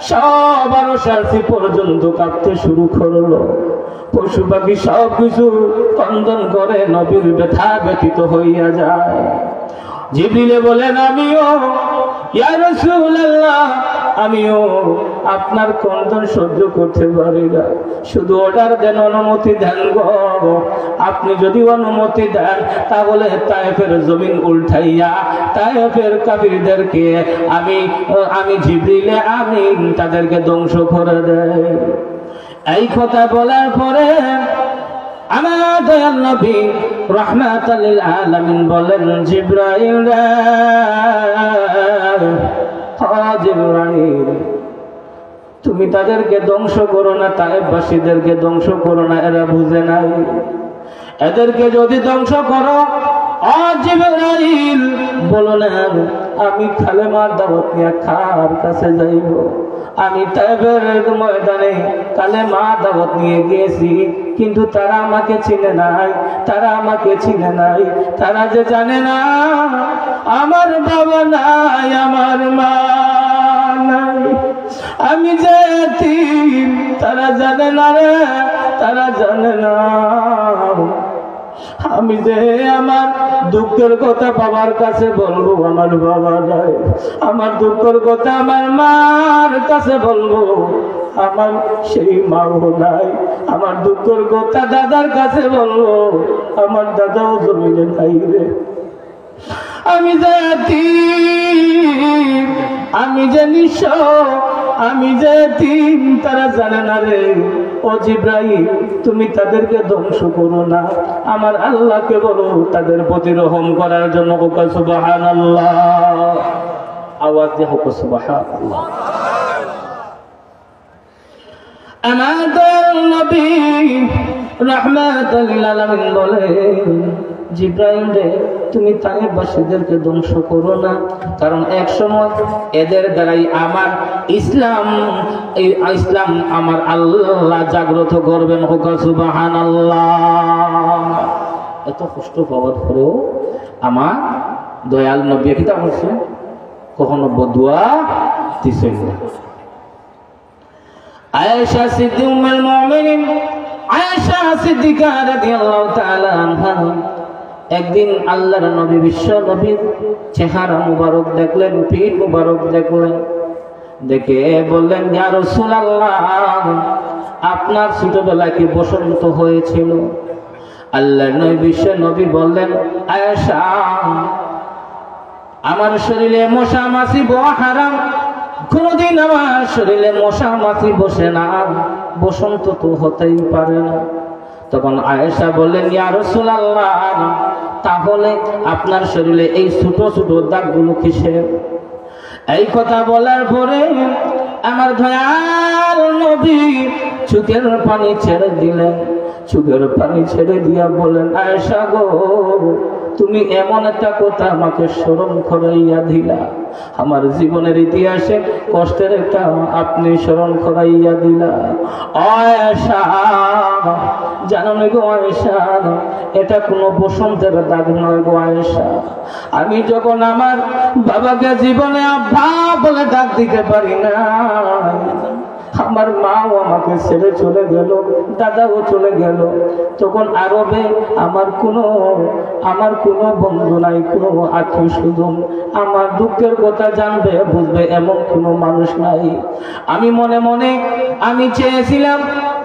সব আরো সার্সি পর্যন্ত কাঁপতে শুরু করলো পশু পাখি সব কিছু ক্রন্দন করে নবীর ব্যথা ব্যথিত হইয়া যায় জিবরিলে বলেন আমিও ইয়া রাসূলুল্লাহ আমিও আপনার ক্রন্দন সহ্য করতে পারি না শুধু অর্ডার দেন অনুমতি দেন গো আপনি যদি অনুমতি দেন তাহলে তায়েফের জমিন উল্টাইয়া তায়েফের কাফিরদেরকে আমি জিবরিলে আমিন তাদেরকে ধ্বংস করে দেয় এই কথা বলার পরে আমার দয়াল নবী রাহমাতাল লিল আলামিন বলেন জিবরাইল জিবরাইল তুমি তাদেরকে ধ্বংস করো না তায়েফবাসীদেরকে ধ্বংস করো না এরা বুঝে নাই এদেরকে যদি ধ্বংস করো জিবরাইল বললেন আমি কালেমার দাওয়াত নিয়ে কার কাছে যাইব আমি তায়েফের ময়দানে কালেমা দাওয়াত নিয়ে গিয়েছি কিন্তু তারা আমাকে চিনে নাই তারা যে জানে না আমার বাবা নাই আমার মা নাই আমি যে এতিম তারা জানে না রে তারা জানে না আমি যে আমার দুঃখের কথা বাবার কাছে বলবো আমার বাবা নাই আমার দুঃখের কথা আমার মার কাছে বলবো আমার সেই মাও নাই আমার দুঃখের কথা দাদার কাছে বলবো আমার দাদাও জমিনে নাই রে আমি যে এতিম আমি যে নিঃস্ব আমি যে এতিম তারা জানে না রে ও জিবরাইল তুমি তাদেরকে ধ্বংস করো না আমার আল্লাহকে বলো তাদের প্রতি রহম করার জন্য সুবহানাল্লাহ আওয়াজ দিয়ে হোক সুবহানাল্লাহ আমার নবী রাহমাতুল লিল আলামিন বলেন জিব্রাইল রে, তুমি তায়েফবাসীদেরকে ধ্বংস করো না, কারণ এক সময় এদের দ্বারাই আমার ইসলাম আমার আল্লাহ জাগ্রত করবেন। সুবহানাল্লাহ। এত কষ্ট পাওয়ার পরেও আমার দয়াল নবী কি তা বলছে, কখনো বদুয়া দিছে না। আয়েশা সিদ্দিকা উম্মুল মুমিনিন আয়েশা সিদ্দিকা রাদিয়াল্লাহু তাআলা আনহা একদিন আল্লাহর নবী বিশ্ব নবীর চেহারা মুবারক দেখলেন, পিঠ মুবারক দেখলেন, দেখে বললেন, ইয়া রাসূলুল্লাহ, আপনার ছোটবেলায় কি বসন্ত হয়েছিল? আল্লাহর নবী বিশ্ব নবী বললেন, আয়েশা, আমার শরীরে মশা মাছি বসা হারাম, কোনদিন আমার শরীরে মশা মাছি বসে না, বসন্ত তো হতেই পারে না। তখন আয়েশা বললেন, ইয়া রাসূলুল্লাহ, তাহলে আপনার শরীরে এই ছোট ছোট দাগগুলো কিসের? এই কথা বলার পরে আমার দয়াল নবী চোখের পানি ছেড়ে দিলেন। চোখের পানি ছেড়ে দিয়া বলেন, আয়েশা গো, তুমি এমন একটা কথা আমাকে স্মরণ করাইয়া দিলা, আমার জীবনের ইতিহাসে কষ্টের একটা আপনি স্মরণ করাইয়া দিলা। আয়েশা, জানো না গো আয়েশা, এটা কোনো বসন্তের দাগ নয় গো আয়েশা। আমি যখন আমার বাবাকে জীবনে আব্বা বলে ডাক দিতে পারি না, আমার মাও আমাকে ছেড়ে চলে গেল, দাদাও চলে গেল, তখন আরবে আমার কোনো বন্ধু নাই, কোনো আত্মীয় স্বজন আমার দুঃখের কথা জানবে বুঝবে এমন কোনো মানুষ নাই। আমি মনে মনে আমি চেয়েছিলাম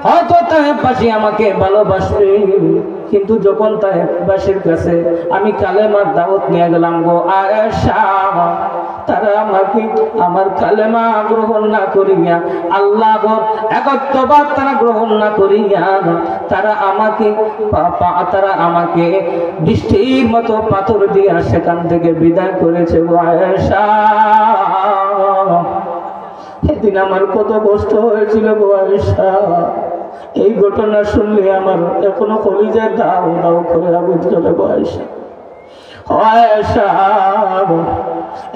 হয়তো তায়েফবাসী আমাকে ভালোবাসবে, কিন্তু যখন তায়েফবাসীর কাছে আমি কালেমার দাওয়াত নিয়ে গেলাম গো আয়েশা, তারা আমাকে আমার কালেমা গ্রহণ না করিয়া, আল্লাহর একত্ববাদ তারা গ্রহণ না করিয়া, তারা আমাকে বৃষ্টির মতো পাথর দিয়া সেখান থেকে বিদায় করেছে গো আয়েশা। সেদিন আমার কত কষ্ট হয়েছিল গো আয়েশা। এই ঘটনা শুনলে আমার এখনো কলিজায় দাও দাও করে আগুন জ্বলে গো আয়েশা। আয়েশা,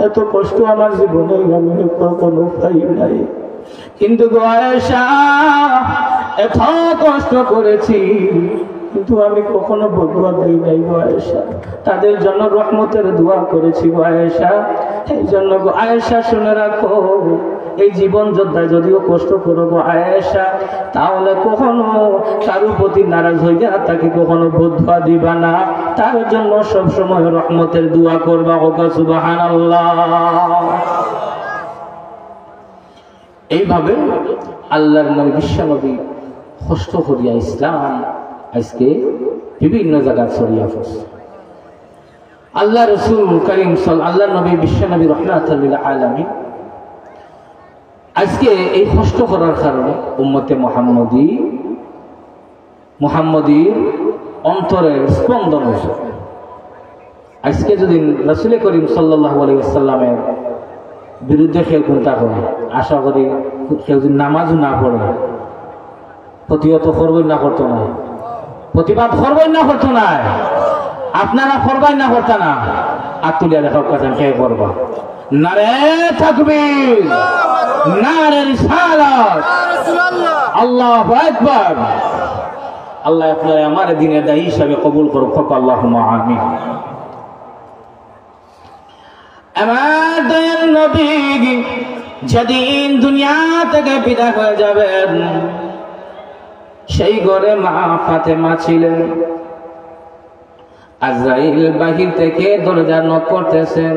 এত কষ্ট আমার জীবনে আমি কখনো পাই নাই, কিন্তু গো আয়েশা, এত কষ্ট করেছি কিন্তু আমি কখনো বদুয়া দিই নাই গো আয়েশা। তাদের জন্য রহমতের দোয়া করেছি গো আয়েশা। এই জন্য গো আয়েশা শুনে রাখো, এই জীবন যোদ্ধা যদিও কষ্ট করো গো আয়েশা, তাহলে কখনো কারো প্রতি নারাজ হইয়া তাকে কখনো বদুয়া দিবা না, তার জন্য সবসময় রহমতের দোয়া করবা গো। সুবহানাল্লাহ। এইভাবে আল্লাহর নবী বিশ্ব নবী কষ্ট করিয়া ইসলাম আজকে বিভিন্ন জায়গায় ছড়িয়ে পড়ছে। আল্লাহ রসুল করিম আল্লাহ নবী বিশ্ব নবী রাহমাতুল লিল আলামিন আজকে এই কষ্ট করার কারণে উম্মতে মুহাম্মদীর অন্তরের স্পন্দন হয়েছে। আজকে যদি রাসূল করিম সাল্লাল্লাহু আলাইহি ওয়াসাল্লামের বিরুদ্ধে কেউ কোনটা করে, আশা করি কেউ যদি নামাজও না পড়ে প্রতিহত করবেন না, করতো না, প্রতিবাদ করবেন না, করতো না, আপনারা করবেন না, করতা না, আর তুলিয়া দেখার কথা কে করবা? নারে তাকবীর, নারে রিসালাত, আল্লাহু আকবার। আল্লাহ আপনার আমার দিনের দায়ী হিসাবে কবুল করুক, আল্লাহুম্মা আমিন। আমার দয়াল নবী যেদিন দুনিয়া থেকে বিদায় হয়ে যাবেন, সেই ঘরে মা ফাতেমা ছিলেন। আজরাইল বাহির থেকে দরজা নক করতেছেন,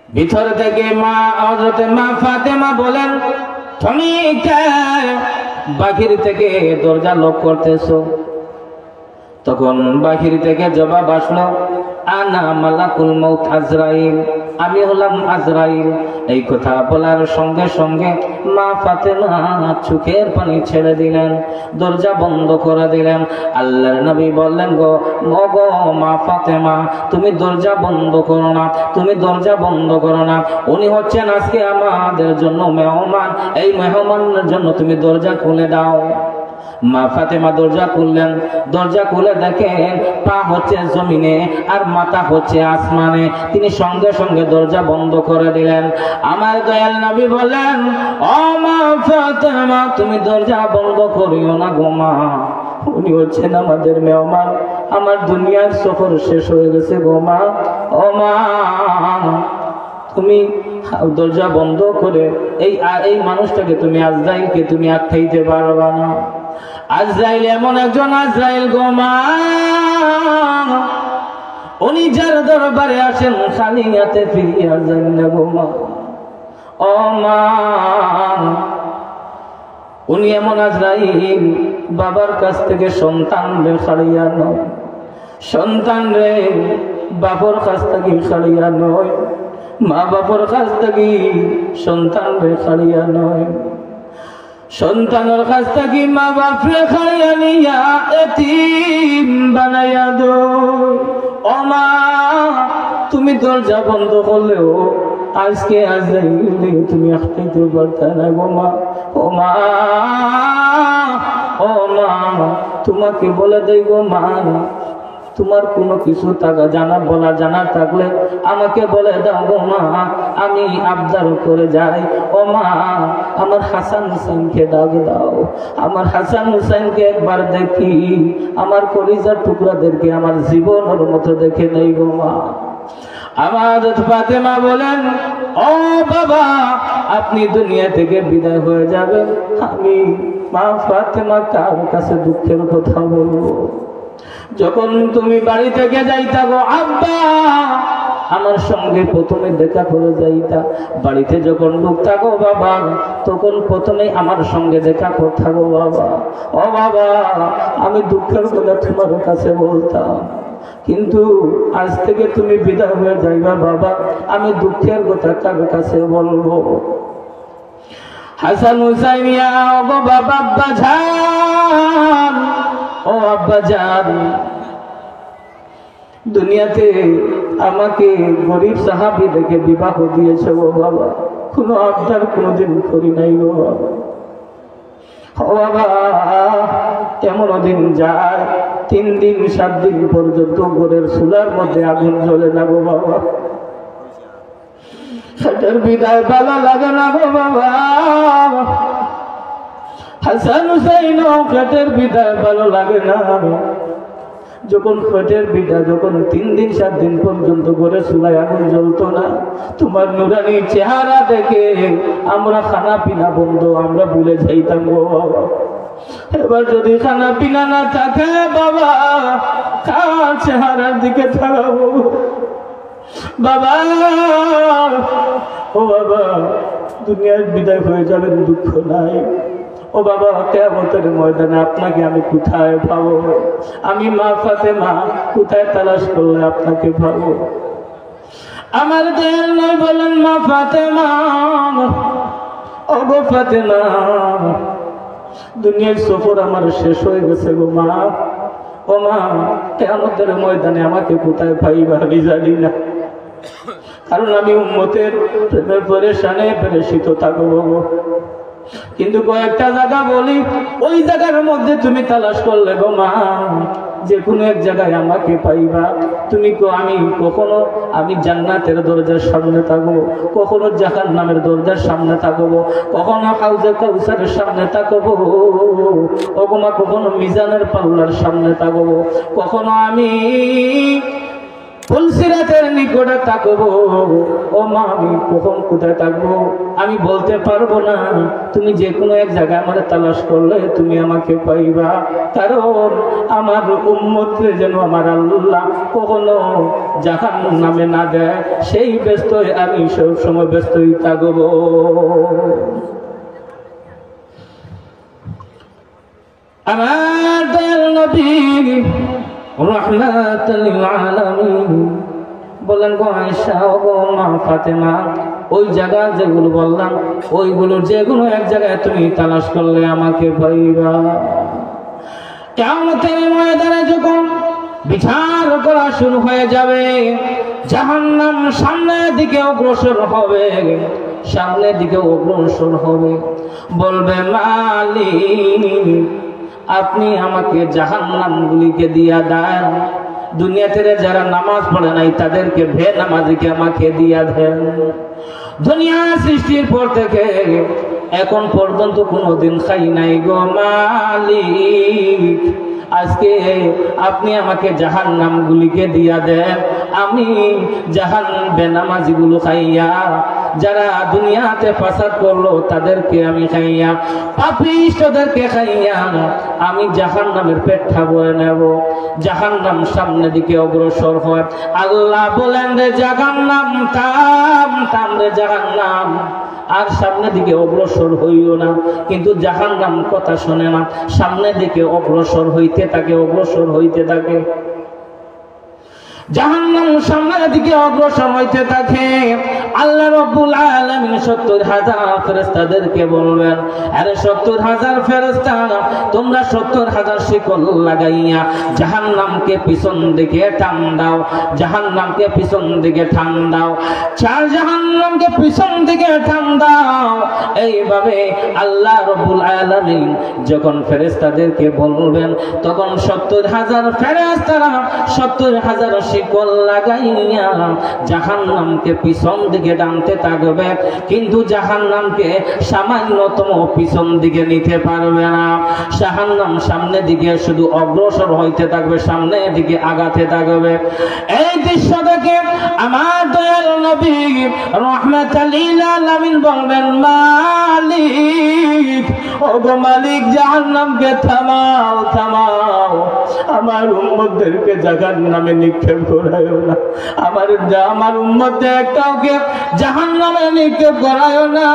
ভিতর থেকে হযরত মা ফাতেমা বলেন, তুমি কে? বাহির থেকে দরজা লক করতেছো। তখন বাহির থেকে জবাব আসলো, আনা মালাকুল মউত আজরাইল, আমি হলাম আজরাইল। এই কথা বলার সঙ্গে সঙ্গে মা ফাতেমা চোখের পানি ছেড়ে দিলেন, দরজা বন্ধ করে দিলেন। আল্লাহর নবী বললেন, গো মা ফাতেমা, তুমি দরজা বন্ধ করো না, তুমি দরজা বন্ধ করো না, উনি হচ্ছেন আজকে আমাদের জন্য মেহমান, এই মেহমানের জন্য তুমি দরজা খুলে দাও। মা ফাতেমা দরজা খুললেন, দরজা খুলে দেখেন পা হচ্ছে জমিনে আর মাথা হচ্ছে আসমানে। তিনি সঙ্গে সঙ্গে দরজা বন্ধ করে দিলেন। আমার দয়াল নবী বলেন, ও মা ফাতেমা তুমি দরজা বন্ধ করিও না গো মা, উনি হচ্ছেন আমাদের মেহমান, আমার দুনিয়ার সফর শেষ হয়ে গেছে গো মা। ও মা তুমি দরজা বন্ধ করে এই মানুষটাকে তুমি আজরাইলকে তুমি আটকাইতে পারবা না। আজরাইল এমন একজন আজরাইল গো মা, উনি যার দরবারে আসেন খালি হাতে ফিরিয়া যান না গো মা। ও মা উনি এমন আজরাইল বাবার কাছ থেকে সন্তানদের ছাড়িয়া নয়, সন্তানরে বাবার কাছ থেকে ছাড়িয়া নয়, মা বাবার কাছ থেকে সন্তানরে ছাড়িয়া নয়, সন্তানের কাছ থেকে মা বাপরে ছাড়িয়া নিয়া এতিম বানাইয়া দো। ও মা তুমি দরজা বন্ধ করলেও আজকে আজরাইলে তুমি আটকাইতে পারতা না গো মা। ও মা, ও মা তোমাকে বলে দেই গো মা, তোমার কোনো কিছু টাকা জানা থাকলে আমাকে বলে দাও গো মা, আমি আবদার করে যাই। ও মা আমার হাসান হুসাইনকে ডাক দাও, আমার হাসান হুসাইনকে একবার দেখি, আমার কলিজার টুকরাদেরকে আমার জীবনের মতো দেখে নেই গো মা। আমার ফাতেমা বলেন, ও বাবা আপনি দুনিয়া থেকে বিদায় হয়ে যাবেন, আমি মা ফাতেমা কার কাছে দুঃখের কথা বলবো? যখন তুমি বাড়ি থেকে যাইতা গো আব্বা, আমার সঙ্গে প্রথমে দেখা করে যাইতা, বাড়িতে যখন ঢুকতা গো বাবা তখন প্রথমে আমার সঙ্গে দেখা করতা গো বাবা। ও বাবা আমি দুঃখের কথা তোমার কাছে বলতাম, কিন্তু আজ থেকে তুমি বিদায় হয়ে যাইবা বাবা, আমি দুঃখের কথা কার কাছে বলবো? হাসান হুসাইন ও গো বাবা আব্বা জান, ও আব্বা জান দুনিয়াতে আমাকে গরিব সাহাবী দেখে বিবাহ দিয়েছে গো বাবা, কোনো আবদার কোনোদিন করি নাই গো বাবা। ও বাবা এমন দিন যায় 3 দিন 7 দিন পর্যন্ত ঘরের চুলার মধ্যে আগুন জ্বলে না গো বাবা, সেটার বিদায় ভালো লাগে না গো বাবা। হাসান হুসাইন পেটের বিদায় ভালো লাগে না, যখন পেটের বিদায় যখন 3 দিন 7 দিন পর্যন্ত ঘরে চুলায় আগুন জ্বলতো না, তোমার নুরানি চেহারা দেখে আমরা খানা পিনা বন্ধ আমরা ভুলে যাইতাম গো বাবা। এবার যদি খানা পিনা না থাকে বাবা কার চেহারার দিকে তাকাবো বাবা? ও বাবা দুনিয়ার বিদায় হয়ে যাবেন দুঃখ নাই, ও বাবা কিয়ামতের ময়দানে আপনাকে আমি কোথায় পাবো? আমি মা ফাতেমা কোথায় তালাশ করলে আপনাকে পাবো? আমার দয়াল নবী বলেন, মা ফাতেমা ও গো ফাতেমা দুনিয়ার সফর আমার শেষ হয়ে গেছে গো মা। ও মা কিয়ামতের ময়দানে আমাকে কোথায় পাইবা আমি জানি না, কারণ আমি উম্মতের প্রেমে পরেশানে পেরেশিত থাকবো। কিন্তু কয়েকটা জায়গা বলি, ওই জায়গার মধ্যে তুমি তালাশ করলে গো মা যে কোনো এক জায়গায় আমাকে পাইবা। তুমি আমি কখনো আমি জান্নাতের দরজার সামনে থাকবো, কখনো জাহান্নামের দরজার সামনে থাকবো, কখনো হাউজে কাউসারের সামনে থাকবো, কখনো কখনো মিজানের পাল্লার সামনে থাকবো, কখনো আমি ফুলসিরাতের নিকটে থাকবো। ও মা আমি কখন কোথায় থাকবো আমি বলতে পারবো না, তুমি যে কোনো এক জায়গায় আমার তালাশ করলে তুমি আমাকে পাইবা, কারণ আমার উম্মতকে যেন আমার আল্লাহ কখনো জাহান্নামে না দেয়, সেই ব্যস্ত আমি সব সময় ব্যস্তই থাকবো। আমার দয়াল নবী রাহমাতুল লিল আলামিন বলেন গো আয়েশা ও গো মা ফাতেমা, ওই জায়গা যেগুলো বললাম ওইগুলো যেগুলো এক জায়গায় তুমি তালাশ করলে আমাকে পাইবা। কিয়ামতের ময়দানে যখন বিচার করা শুরু হয়ে যাবে, জাহান্নাম সামনের দিকে অগ্রসর হবে, সামনের দিকে অগ্রসর হবে, বলবে মালিক আপনি আমাকে জাহান্নামগুলিকে দিয়া দেন। দুনিয়াতে যারা নামাজ পড়ে নাই তাদেরকে বেনামাজিকে আমাকে দিয়া দেন। দুনিয়া সৃষ্টির পর থেকে এখন পর্যন্ত কোনোদিন খাই নাই গো মালিক, আজকে আপনি আমাকে জাহান্নামগুলিকে দিয়া দেন। আমি বেনামাজিগুলো খাইয়া, যারা দুনিয়াতে ফাসাদ করলো তাদেরকে আমি খাইয়া, পাপিষ্ঠদেরকে খাইয়া আমি জাহান্নামের পেটটা ভরে নেব। জাহান্নাম সামনের দিকে অগ্রসর হয়। আল্লাহ বলেন রে জাহান্নাম থাম, থাম রে জাহান্নাম, আর সামনের দিকে অগ্রসর হইও না। কিন্তু জাহান্নাম কথা শোনে না, সামনের দিকে অগ্রসর হইতে থাকে, অগ্রসর হইতে থাকে। জাহান্নাম সামনের দিকে অগ্রসর হইতে থাকে। আল্লাহ রাব্বুল আলামিন ৭০,০০০ ফেরেশতাদেরকে বলবেন, আরে ৭০,০০০ ফেরেশতা, তোমরা ৭০,০০০ শিকল লাগাইয়া জাহান্নামকে পিছন দিকে টান দাও, জাহান্নামকে পিছন দিকে টান দাও, চার জাহান্নামকে পিছন দিকে টান দাও। এইভাবে আল্লাহ রাব্বুল আলামিন যখন ফেরেশতাদেরকে বলবেন, তখন ৭০,০০০ ফেরেশতারা ৭০,০০০ শিকল লাগাইয়া জাহান্নামকে পিছন দিকে টানতে থাকবে, কিন্তু জাহান্নামকে সামান্যতম পিছন দিকে নিতে পারবে না। জাহান্নাম সামনের দিকে শুধু অগ্রসর হইতে থাকবে, সামনের দিকে আগাতে থাকবে। এই দৃশ্য দেখে আমার দয়াল নবী রাহমাতাল লিল আলামিন বলবেন, মালিক, ওগো মালিক, জাহান্নামকে থামাও, থামাও, আমার উম্মতদেরকে জাহান্নামে নিক্ষেপ করায়ও না, আমার উম্মতদের কাউকে জাহান্নামে নিক্ষেপ করায়ও না।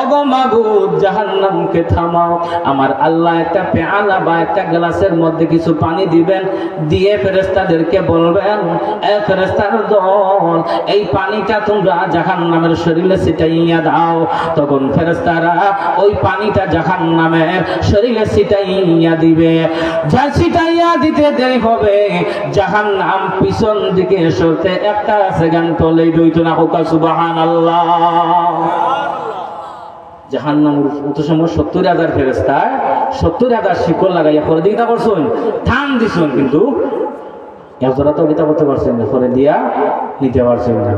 ওগো মাবুদ, জাহান্নামকে থামাও। আমার আল্লাহ একটা পেয়ালা বা একটা গ্লাসের মধ্যে কিছু পানি দিবেন, দিয়ে ফেরেশতাদেরকে বলবেন, এ ফেরেশতার দল, এই পানিটা তোমরা জাহান্নামের শরীরে ছিটাইয়া দাও। তখন ফেরেশতারা ওই পানিটা জাহান্নামের শরীরে ছিটাইয়া দিবে। যা ছিটাইয়া দিতে দেরি হবে, জাহান্নাম পিছন দিকে সরতে একটা সেকেন্ড চলে হইতো না। হোক সুবহানাল্লাহ। জাহান্নাম অত সময় ৭০,০০০ ফেরেশতায় ৭০,০০০ শিকল লাগাইয়া পরে দিকে করছেন, টান দিছেন, কিন্তু এতটা তো গীতা করতে পারছেন না, পরে দিয়া নিতে পারছেন না।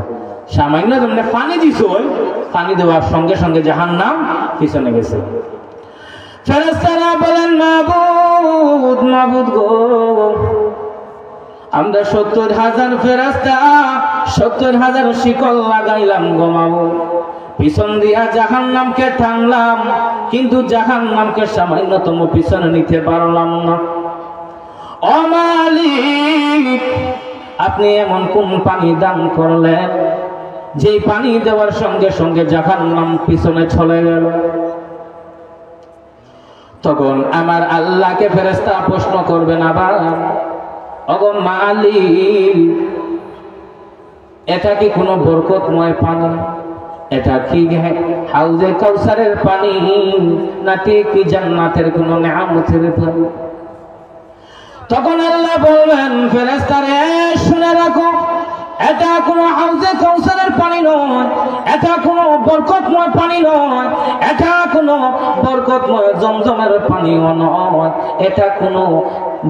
সামান্য যেমন পানি দিছেন, পানি দেওয়ার সঙ্গে সঙ্গে জাহান্নাম পিছনে গেছে। ফেরেশতারা বলেন, মাবুদ, মাবুদ গো, আমরা ৭০,০০০ ফেরেশতা ৭০,০০০ শিকল লাগাইলাম গো মাবুদ, পিছন দিয়া জাহান্নামকে টানলাম, কিন্তু জাহান্নামকে সামান্যতম পিছনে নিতে পারলাম না। ও মালিক, আপনি এমন কোন পানি দান করলেন যেই পানি দেওয়ার সঙ্গে সঙ্গে জাহান্নাম পিছনে চলে গেল? তখন আমার আল্লাহকে ফেরেশতা প্রশ্ন করবেন আবার, ওগো মালিক, এটা কি কোনো বরকতময় পানি? এটা কি হাউজে কাউসারের পানি, নাকি কি জান্নাতের কোনো নেয়ামতের পানি? তখন আল্লাহ বলবেন, ফেরেশতারে শুনে রাখো, এটা কোনো হাউজে কাউসারের পানি নয়, এটা কোনো বরকতময় পানি নয়, এটা কোনো বরকতময় জমজমের পানিও নয়, এটা কোনো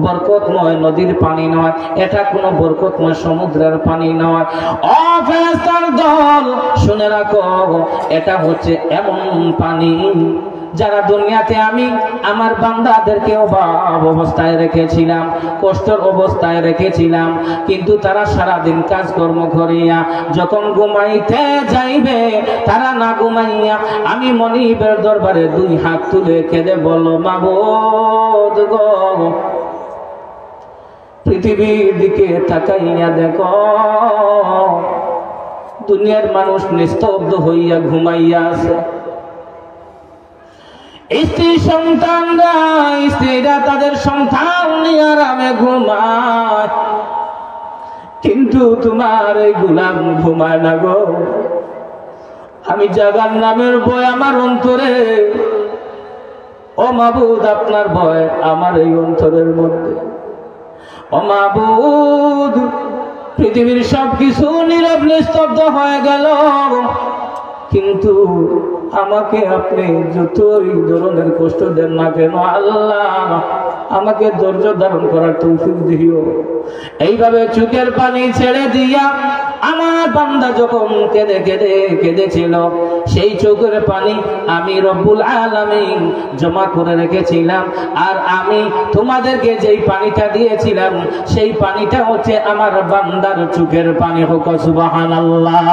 বরকতময় নদীর পানি নয়, এটা কোনো বরকতময় সমুদ্রের পানি নয়। ও ফেরেশতার দল, শুনে রাখো, এটা হচ্ছে এমন পানি যারা দুনিয়াতে আমি আমার বান্দাদেরকে অভাব অবস্থায় রেখেছিলাম, কষ্টের অবস্থায় রেখেছিলাম, কিন্তু তারা সারাদিন কাজকর্ম করিয়া যখন ঘুমাইতে যাইবে, তারা না ঘুমাইয়া আমি মনিবের দরবারে 2 হাত তুলে কেঁদে বলো, মাবুদ গো, পৃথিবীর দিকে তাকাইয়া দেখো, দুনিয়ার মানুষ নিস্তব্ধ হইয়া ঘুমাইয়া আছে। স্ত্রী সন্তানরা, স্ত্রীরা তাদের সন্তান নিয়ে আরামে ঘুমায়, কিন্তু তোমার এই গোলাম ঘুমায় না গো। আমি জাহান্নামের ভয় আমার অন্তরে, ও মাবুদ, আপনার ভয় আমার এই অন্তরের মধ্যে। ও মাবুদ, পৃথিবীর সবকিছু নীরব নিস্তব্ধ হয়ে গেল, কিন্তু আমাকে আপনি যতই ধরনের কষ্ট দেন না কেন আল্লাহ, আমাকে ধৈর্য ধারণ করার তৌফিক দিও। এইভাবে চোখের পানি ছেড়ে দিয়া আমার বান্দা যখন কেঁদে কেঁদে কেঁদেছিল, সেই চোখের পানি আমি রব্বুল আলামিন জমা করে রেখেছিলাম। আর আমি তোমাদেরকে যেই পানিটা দিয়েছিলাম, সেই পানিটা হচ্ছে আমার বান্দার চোখের পানি। হোক সুবহানাল্লাহ।